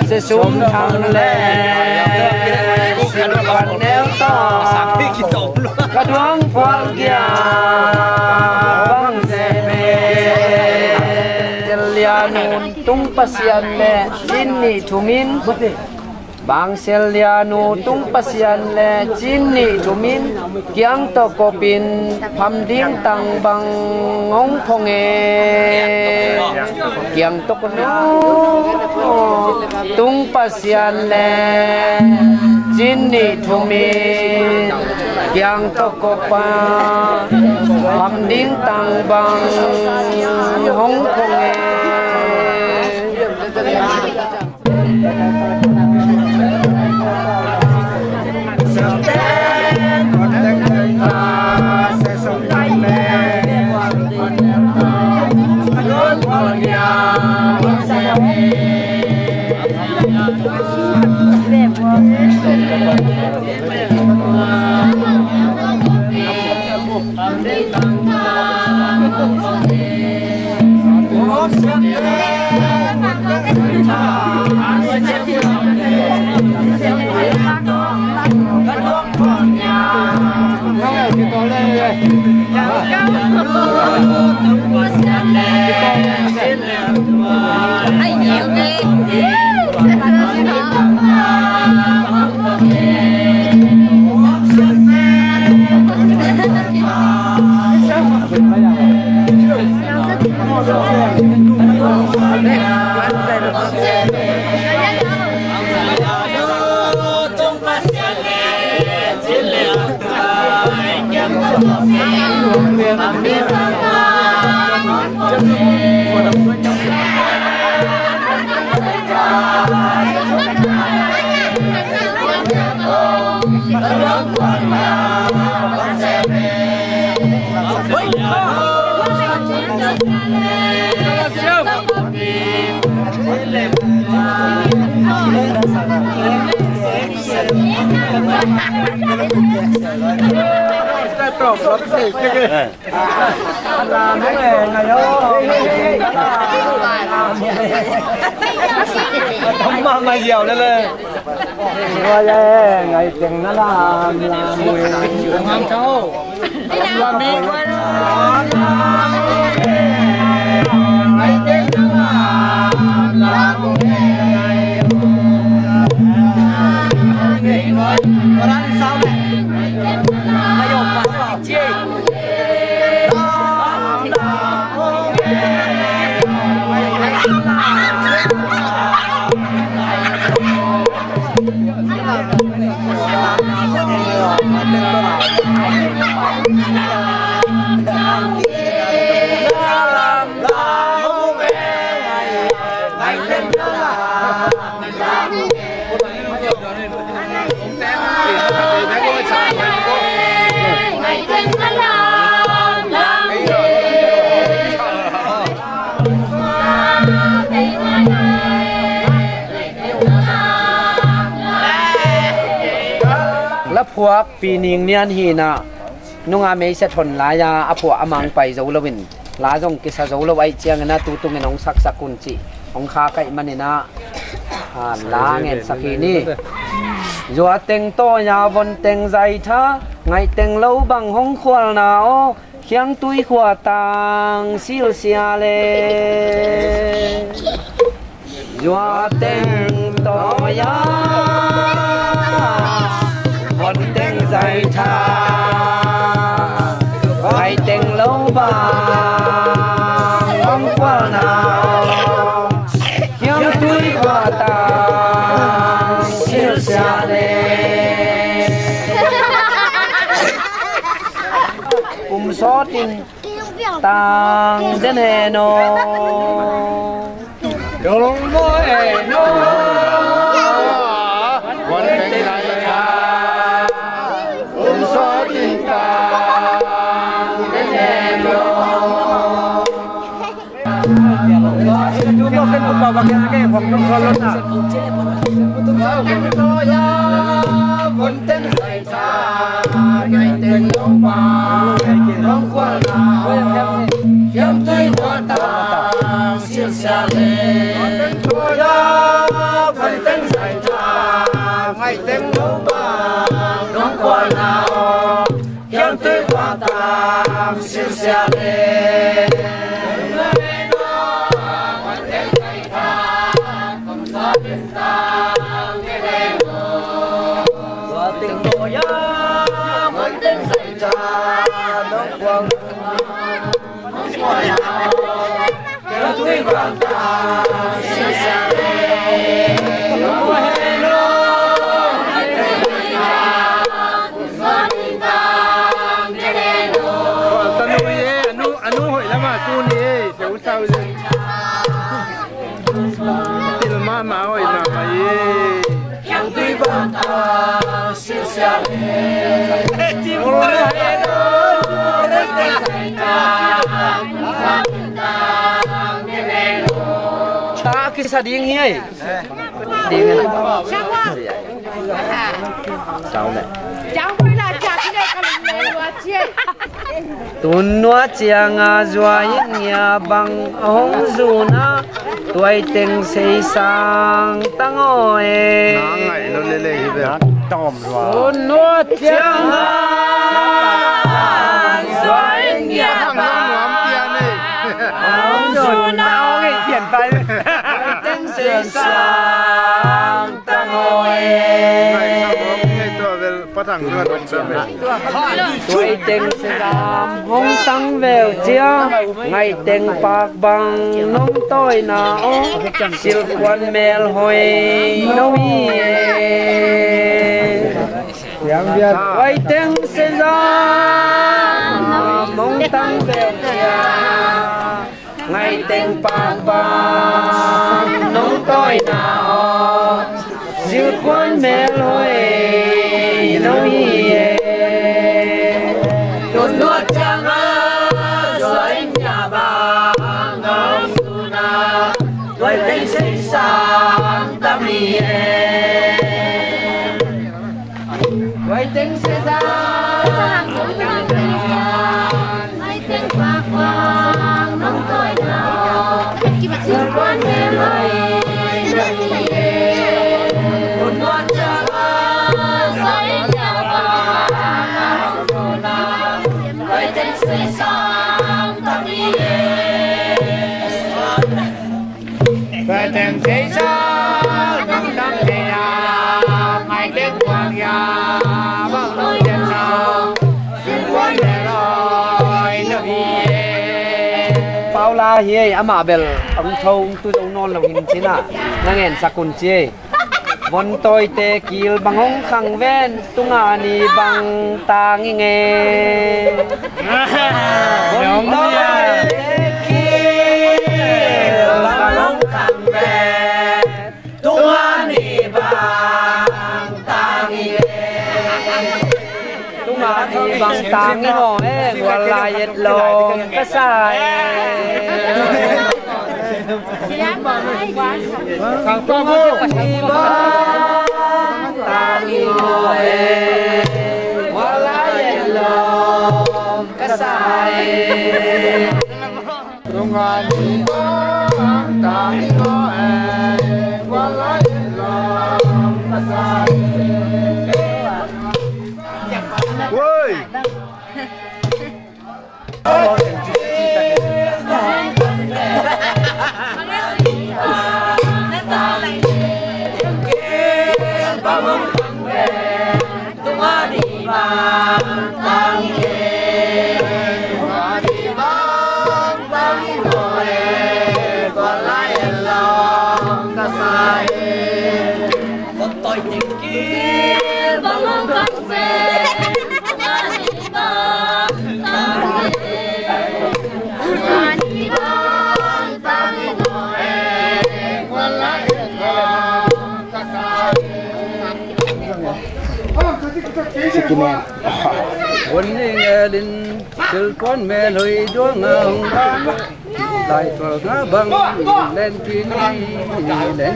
sẽ xuống thằng lệ xin quan nếu to cả đoán quan kia băng dê mê Seliano tung pasian lệ ini thumin bang Seliano tung pasian le chini tumin kiang to kopin pham ding tang bang ngong khonge kiang to kono tung pasian le chini tumin kiang to kopa pham ding tang bang ngong khonge Mày dẻo lên lên. Rồi ngày chừng nó làm mùi ngon châu. Làm mi quay đó. Ngày chừng nó làm mùi ngày nói có đang sao này? Bây giờ bắt đầu chơi. แล้วพวกปีนิงเนี่ยฮีน่ะนุ่งอาเมย์เสถนลายาอพวกอมังไปเจ้าละวินลาจงกิสเจ้าละไว้เจียงนะตูตุงเงินองสักสักกุนจิองข้าไก่มันนี่นะลาเงินสักนี่ยัวเต็งโตยาวนเต็งใจท่าไงเต็งเล่าบังห้องควาหนาวเขียงตุยขวาตังซิลเซียเลยัวเต็งโตยาวนเต็งใจท่าไงเต็งเล่าบังห้องควาหนาวเขียงตุยขวาตังซิลเซียเลซอตินต่างเดนเฮโนโดงโมเอโนวันเป็นไรคะซอตินต่างเดนเฮโนดูก็เป็นอุปกรณ์แก่ของต้องรถนะวันเป็นไรคะไงเต็งลงมาร้องคว้าหนาวย้ำด้วยหัวตาเสียงเสียเลเป็นตัวยาพันเต็งใส่ตาไงเต็งลงมาร้องคว้าหนาวย้ำด้วยหัวตาเสียงเสียเลSa điên hiê điên này cháu này cháu mới là chặt đây còn nuôi chiên tuần nuôi chiang à doa yên nhà bằng hong du na tuổi tình say sang tăng ôi ngày nó lê lê về tòm rồi tuần nuôi chiang à doa yên nhà bằng hong du na cái tiền phải say sang tăng ôi tuổi tình sẽ làm hong tăng về chia ngày tình bạc bằng nông tôi nào siêu quan mèo hồi nông tuổi tình sẽ làm hong tăng về chia ngày tình bạc bằng nông tôi nào siêu quan mèo hồi nông tuần nuốt chăng dưới nhà bà ngóng su na tuổi tình sinh sang tâm ý tuổi tình sinh sang ngày tình bạc vàng nông tôi nào siêu quan mê lời nông ý tuần nuốt chăng dưới nhà bà ngóng su na tuổi tình sinh sang tâm ý Về tình sinh sang năm năm thì ngày đến quang nhà bằng lối tiền nào xin quan để rồi nước hi Paula hiê ama bel ông thâu tu ông non lòng hình thế nào ngang sakun chi von tôi te kil bằng hong khang ven tung ani bằng ta nghe von tôi te kil bằng hong khang ven bang tang ho wala yet long kasai sang pa mo tang ho wala yet long kasai Lungan ni tang ho wala yet long kasai Woi Quân nghe đình từ con mẹ lời đua ngang lại thở ngã bằng lên pin lên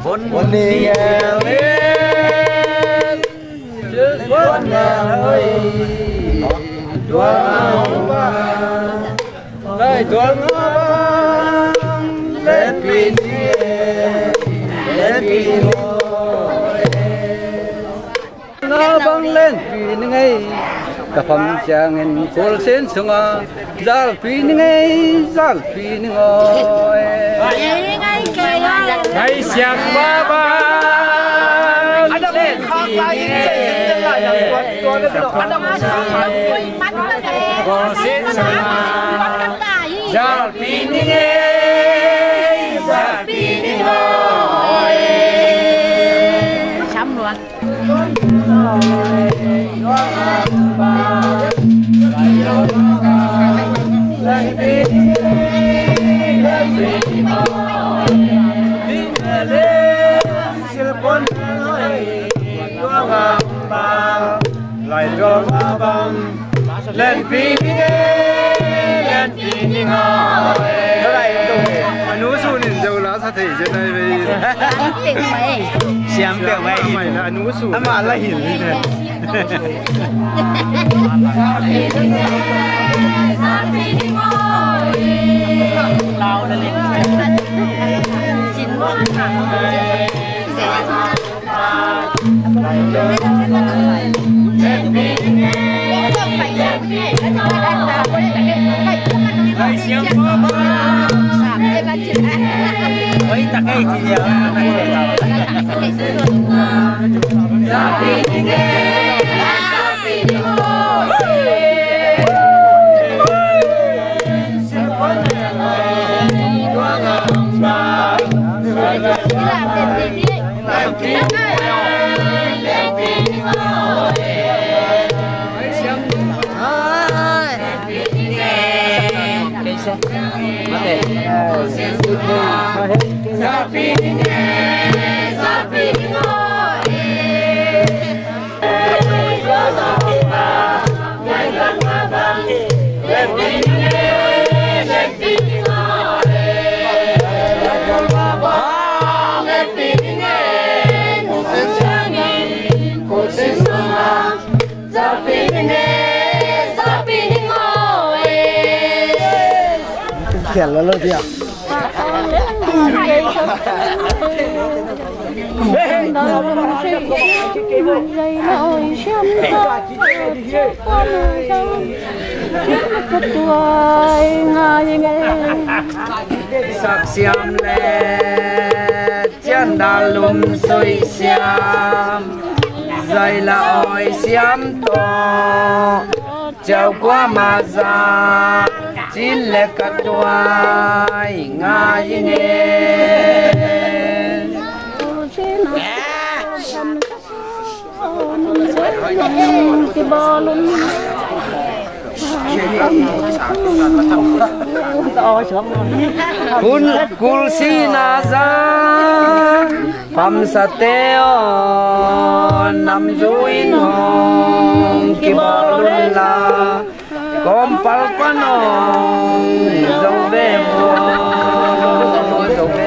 quân nghe lên từ con mẹ lời đua ngang lại thở ngã bằng lên pin ngã băng lên phi ngay cả phẩm chàng en col sen sunga zal phi ngồi ngay xiang ba ba anh lên phi ngay col sen sunga zal phi ngay ngồi sắm luôn lại cho ba băng lên phi lên phi ngồi cái này anh nuôi su nhìn dâu lá sa thể trên đây về xem kiểu mày là anh nuôi su mà lại hiểu như thế lao lên chín kẹt là lâu gì à? sắc xiêm lệ chân đà lùm xuôi xiêm dây là oi xiêm to treo qua mà ra chín lệ cắt toai ngay nghe Kul si naza pam sateo nam zuin hong kibolun la kompal panong dong ve mo dong ve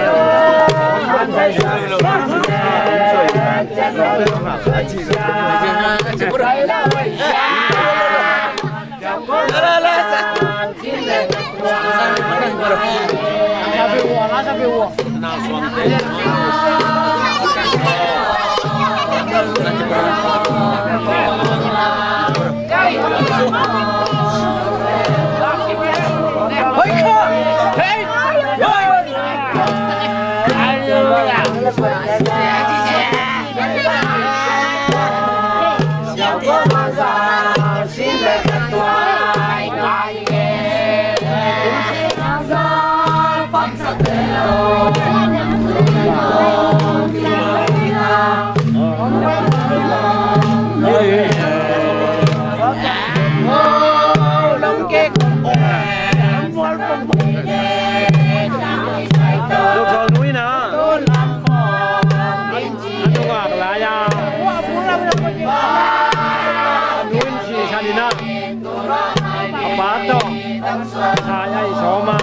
sai ai số mà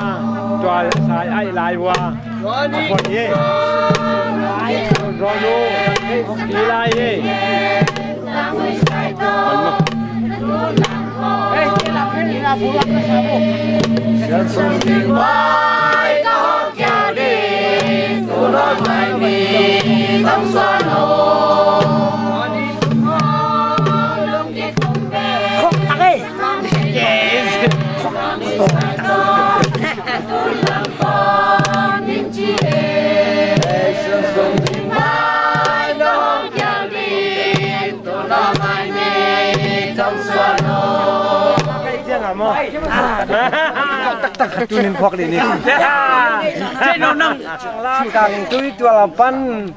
cho sai ai lại qua còn gì rồi luôn đi lại đi tunin khok đi nè trên nó nâng càng túi tua làm pan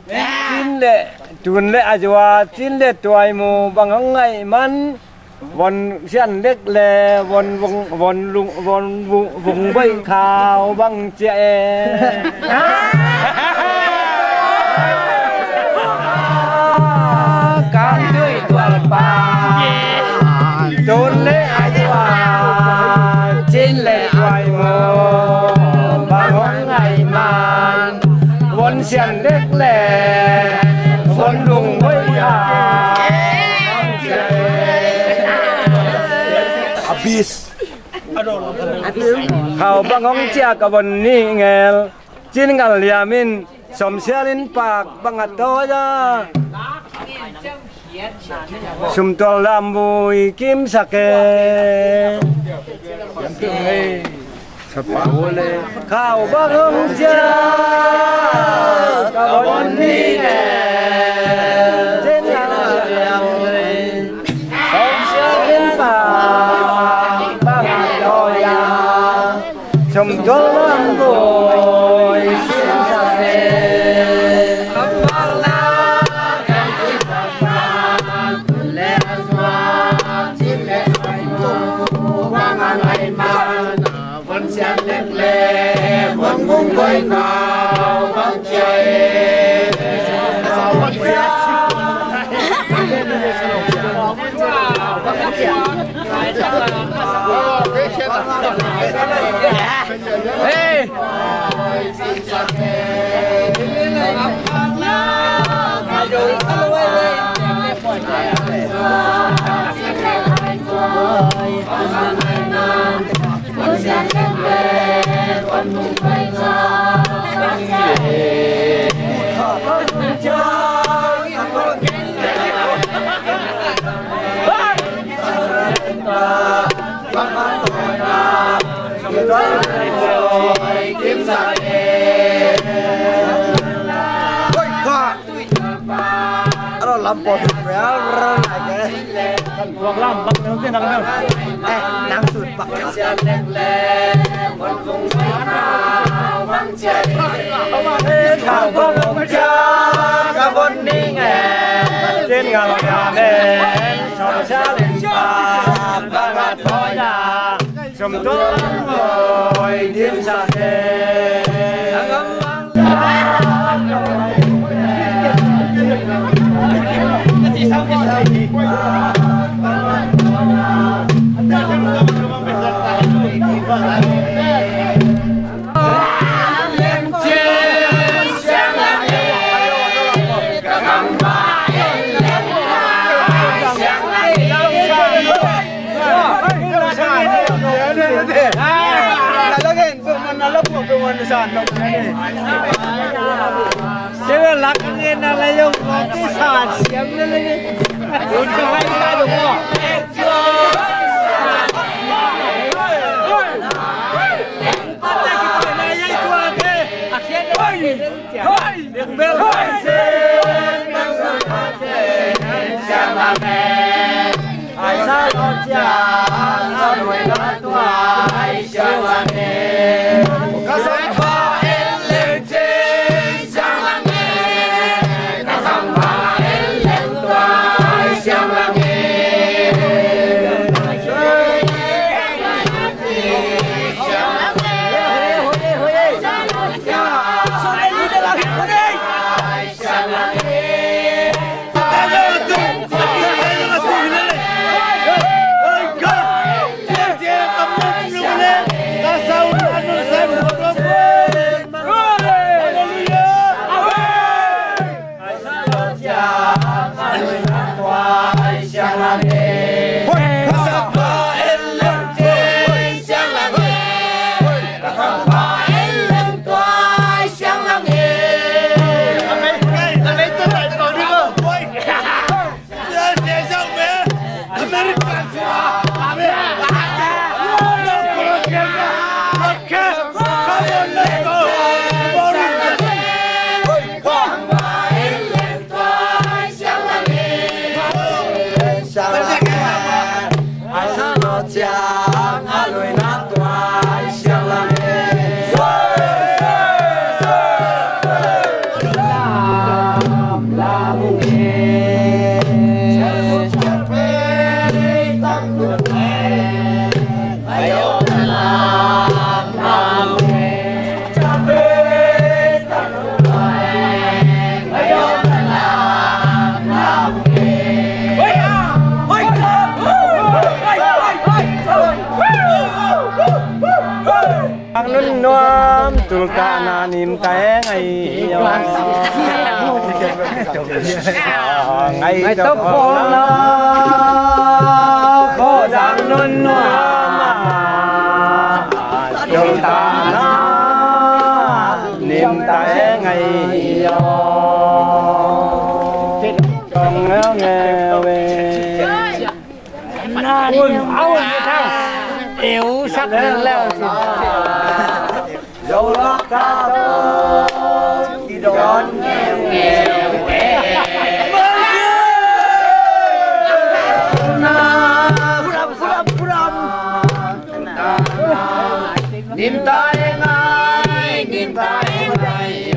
chín lệ tuần lệ ajwa chín lệ tuai mu bằng ngày man vòn xiên lệ lệ vòn vùng bay khao bằng trẻ càng túi tua làm pan tuần lệ ajwa chín lệ tuai mu bằng ngày man vòn xiên lệ lệ vòn vùng bay bis khao bang hong chia ka bon ni ngel chin ngal liamin som sialin pak bangato ya sum tol lambui kim sake sapawole khao bang hong chia ka bon ni ngel chin ngal liamin som sialin pak trong gió lắm rồi xin ra về âm bao la càng vui và lẽ doa chim lẽ xoay mù quang an ngày mà vẫn xem lẽ lẽ vẫn muốn quay vào vẫn chơi vẫn hey! làm bột béo lại cái vòng làm bằng đầu tiên làm nắng sụt bạc khảo con ông cha cả con đi nghe trên ngào nhà lên soi xa lên xa ba ngạt thôi là sum to oi dim sa de Saya lakukan apa yang nanti saat siang ni, untuk hari ini dulu. Tulkana nim tae ngày tóc phong na có dáng non mà tulkana nim tae ngày con nghèo nghèo về quân áo như thằng yếu sắc leo dẫu lót ca đi đón nghèo nghèo niềm tay ngay niềm tay ngay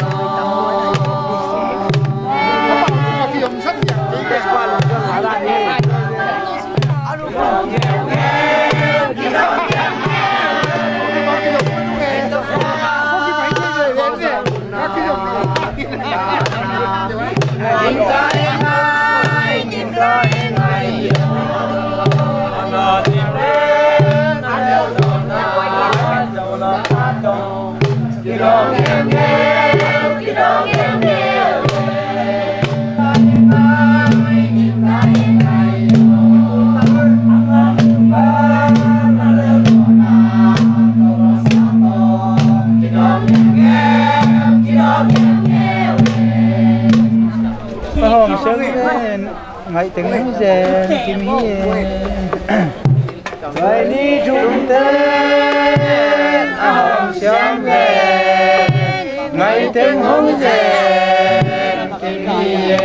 ngày từng giờ kim hiền ngày đi chung tên hồng sáng về ngày từng hôm về kim hiền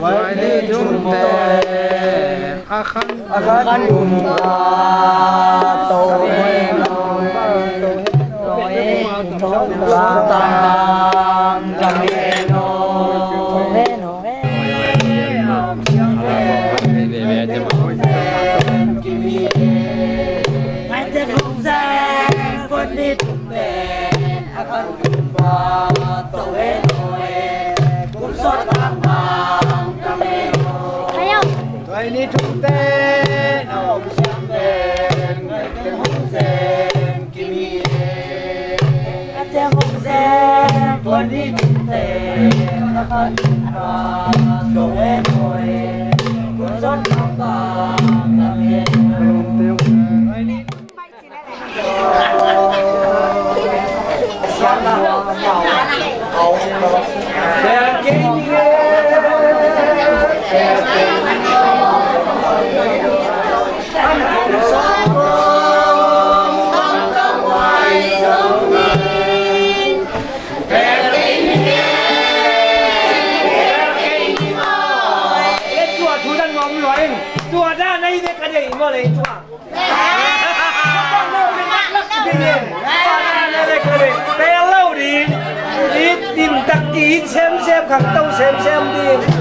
ngày đi chung tên akan umma tàu đi về con bò tổ hết rồi cũng xót băng băng cầm thấy không tôi đi trung tế nó xem đèn người tên hồng sen kimi tên hồng sen tôi đi trung tế con bò tổ hết rồi cũng xót băng băng cầm chùa ra đây với cái gì mà lấy chùa con đâu mình bắt lắc cái gì đây cái gì bé lâu đi tìm tắc kỹ xem khẳng tông xem đi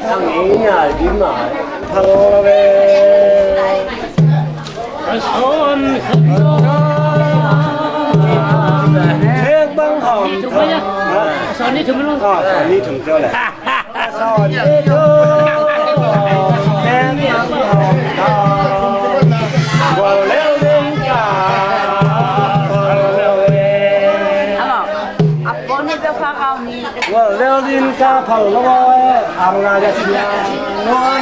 thằng ấy nhà đi mà thằng về thế băng hòm Son đi thùng luôn. Son đi thùng cho này. Son đi thùng. phở lo hàng là giá trị ngon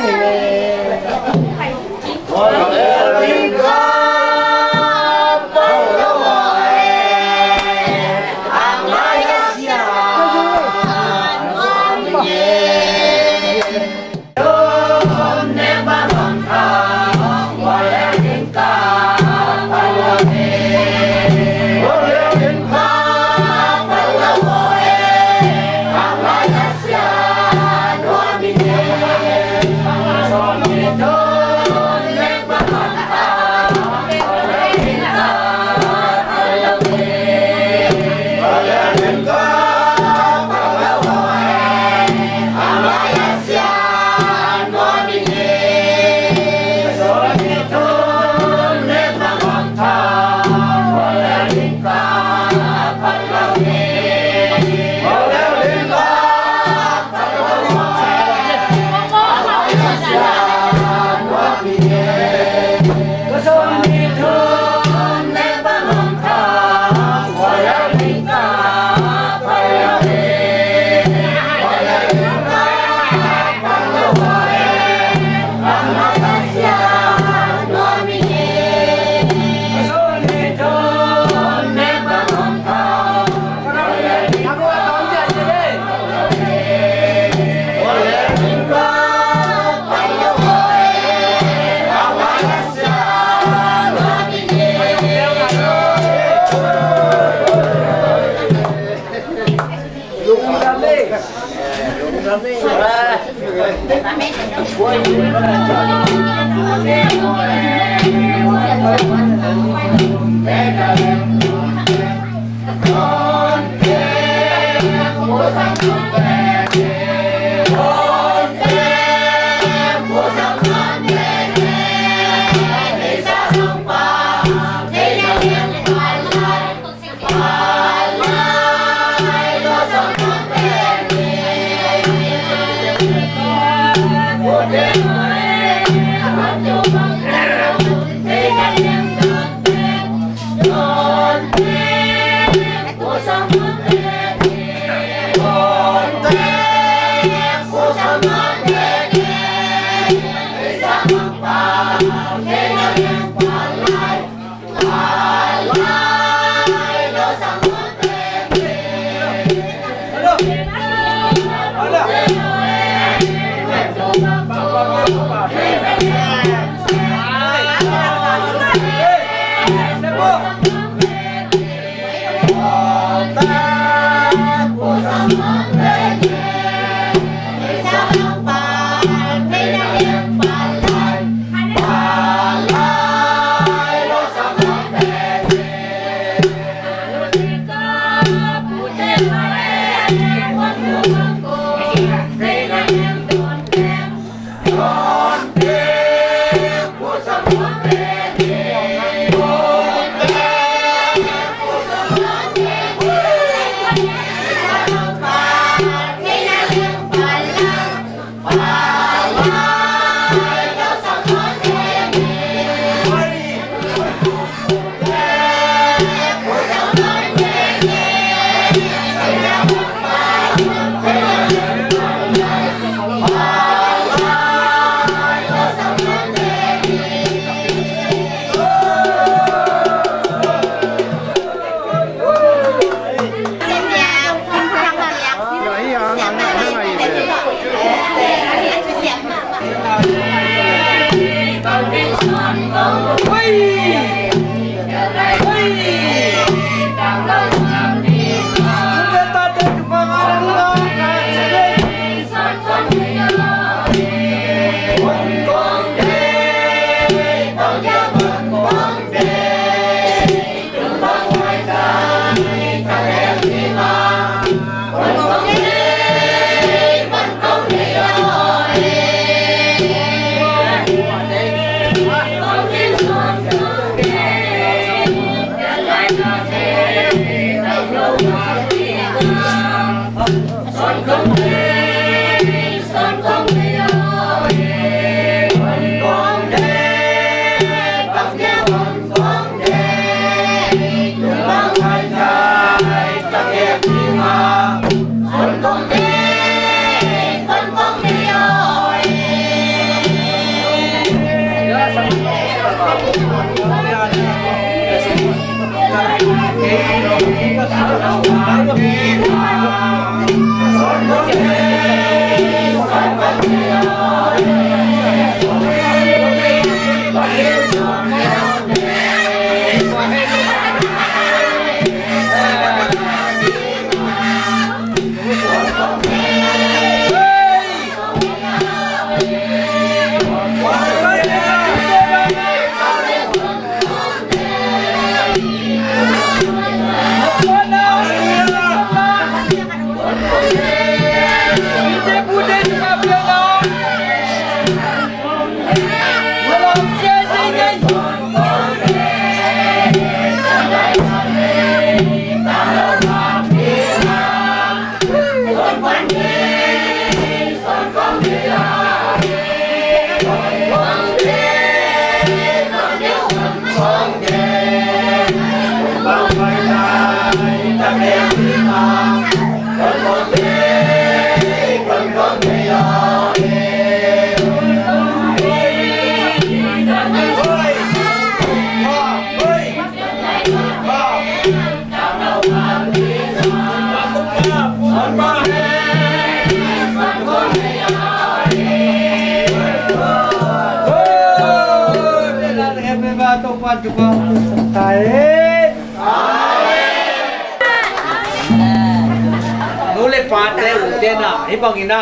Nule pate udena ibangina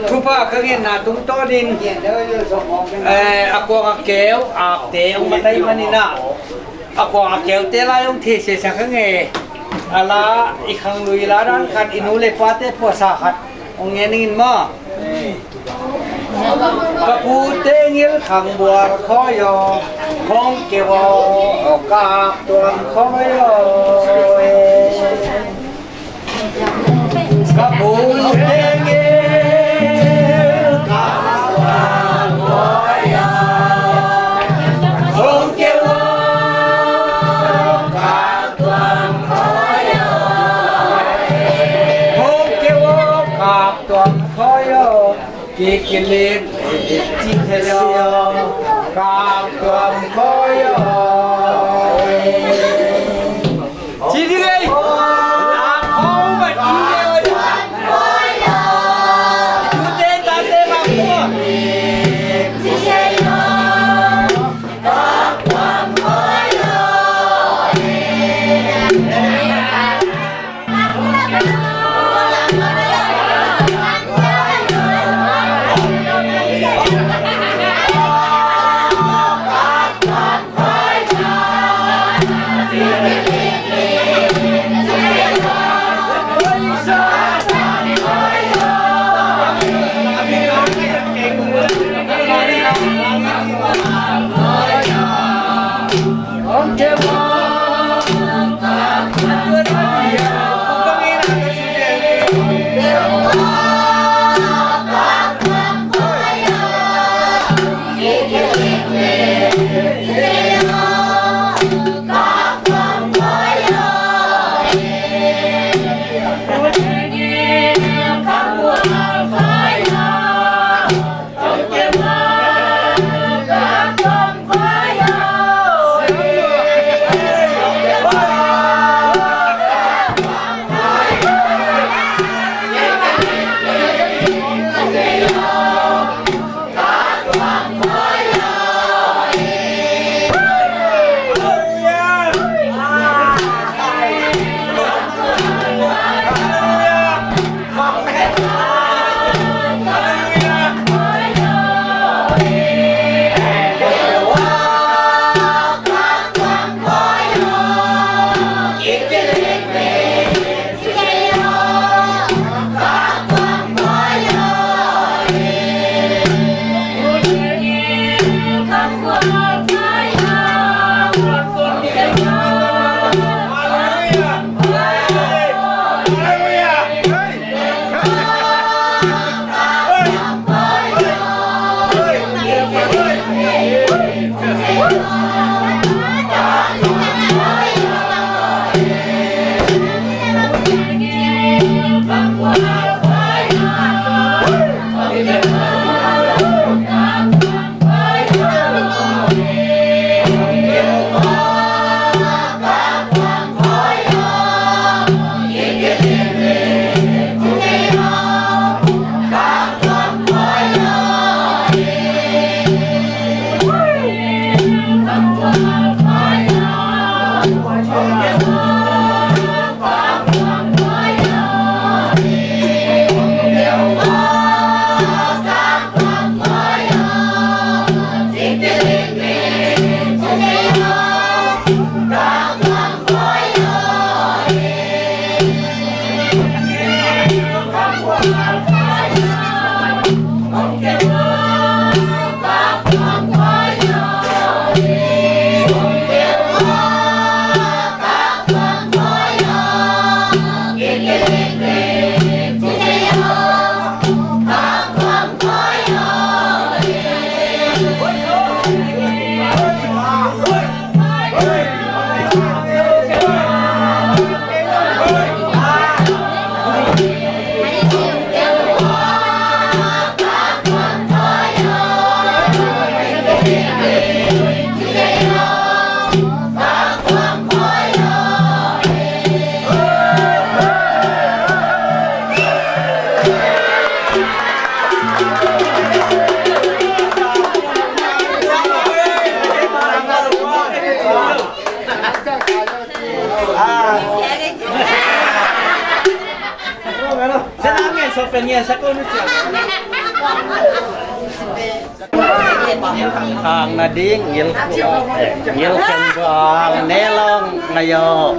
thupa khagin na tung to din ako akeu akte ung matai manina ako akeu te la yung thi se sa khange ala ikhang lui la ran khat inule pate posa khat ong ngenin ma kapute ngil khang buar khoyo hong kewo ka tuan khoyo kapute ngil khang buar khoyo hong kewo ka tuan khoyo hong kewo ka tuan khoyo Kikilit, Chikhelyo, Kakam Koyo. Chidigay, Nakong Batigay, Koyo. Tute Tate Makmo. Chikhelyo, Kakam Koyo. tận nhiên sắc ôn chưa hàng là điên nhiều chân bò né lon ngày giờ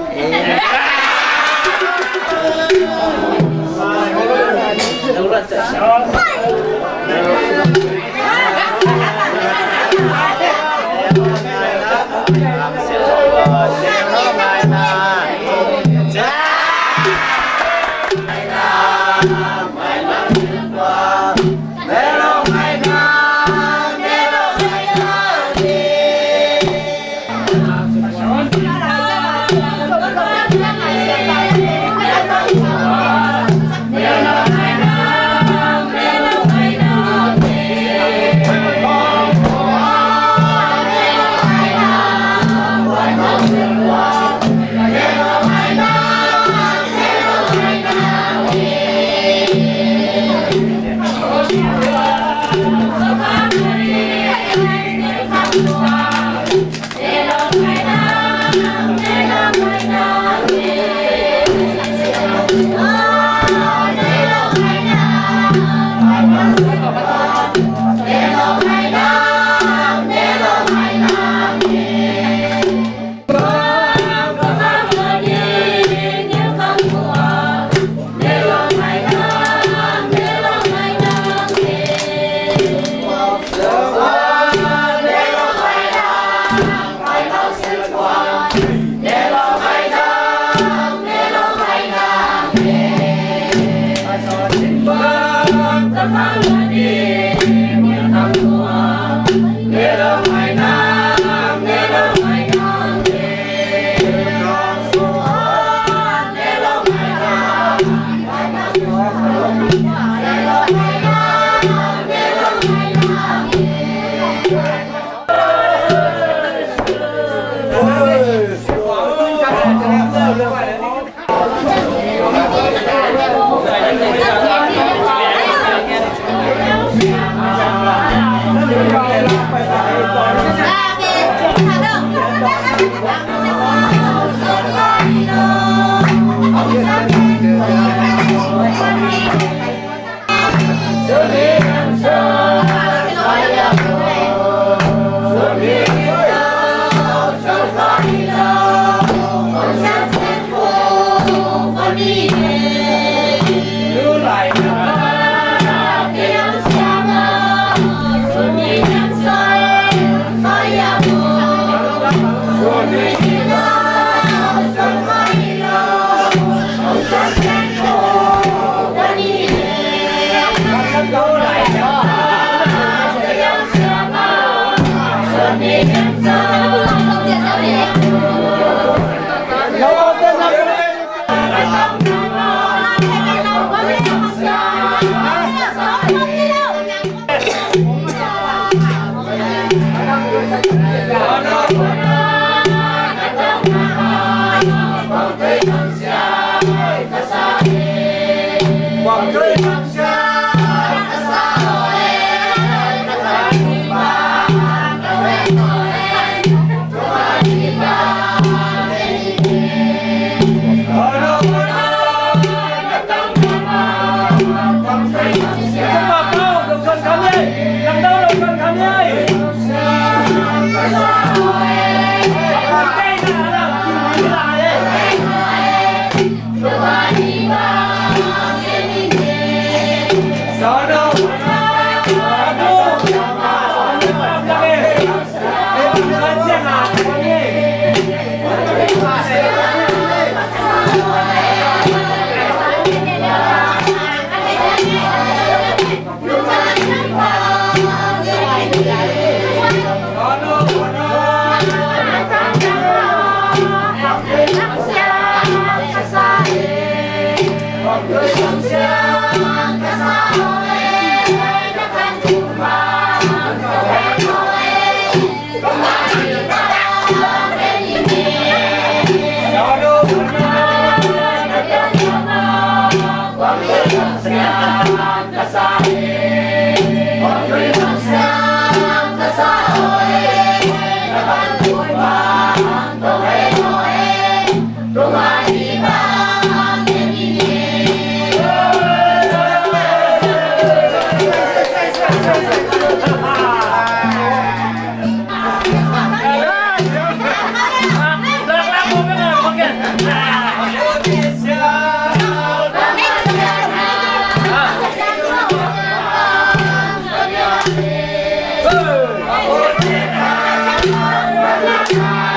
no. Yeah.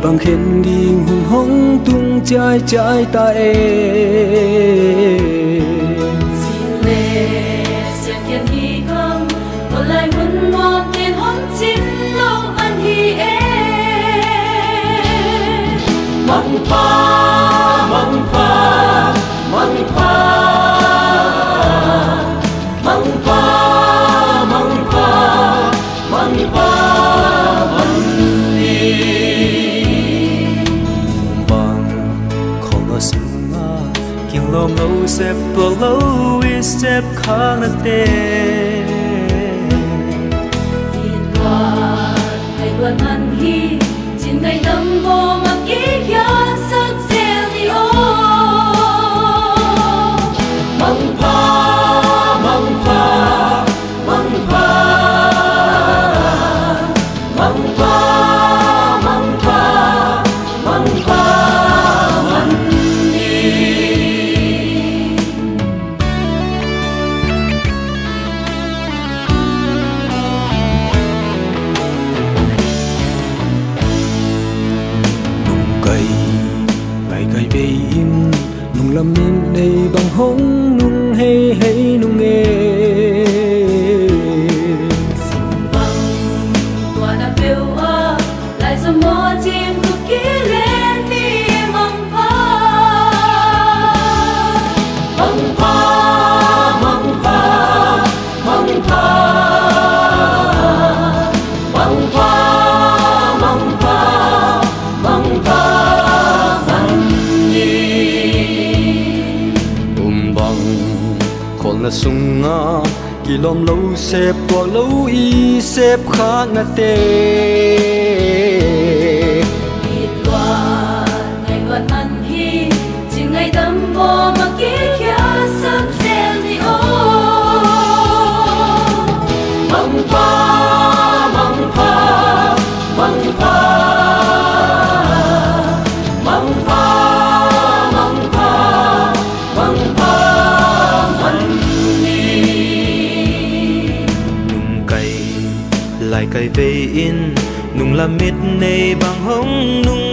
bằng khen đi hùng hống tung trái trái ta xin lệ xin kiên hi công một lại huân hoa tiền hôn chín lâu ăn hi mong pa mong pa mong pa mong pa mong pa mong pa lâu xếp tuột lâu ít xếp khang nát tê tiền qua hay buồn ăn hi trên ngày tâm vô mặc ý kia sắc xe đi ô mong pa mong pa mong pa mong pa mong pa mong pa nung lam min nei bang hong nung hey nung nghe vang tua na bêu a lại zo mo chim ku ki lên mi mong pa mong pa mong pa mong pa mong pa mong pa mong pa na sunga kilom lo sep tua lo i sep kha na te ít qua ngày qua ăn hi chỉ ngày đâm bò mà kia kia sắp xem đi ô mong pa mong pa mong pa mong pa mong pa mong pa lại cây về in nung làm mít này bằng hông nung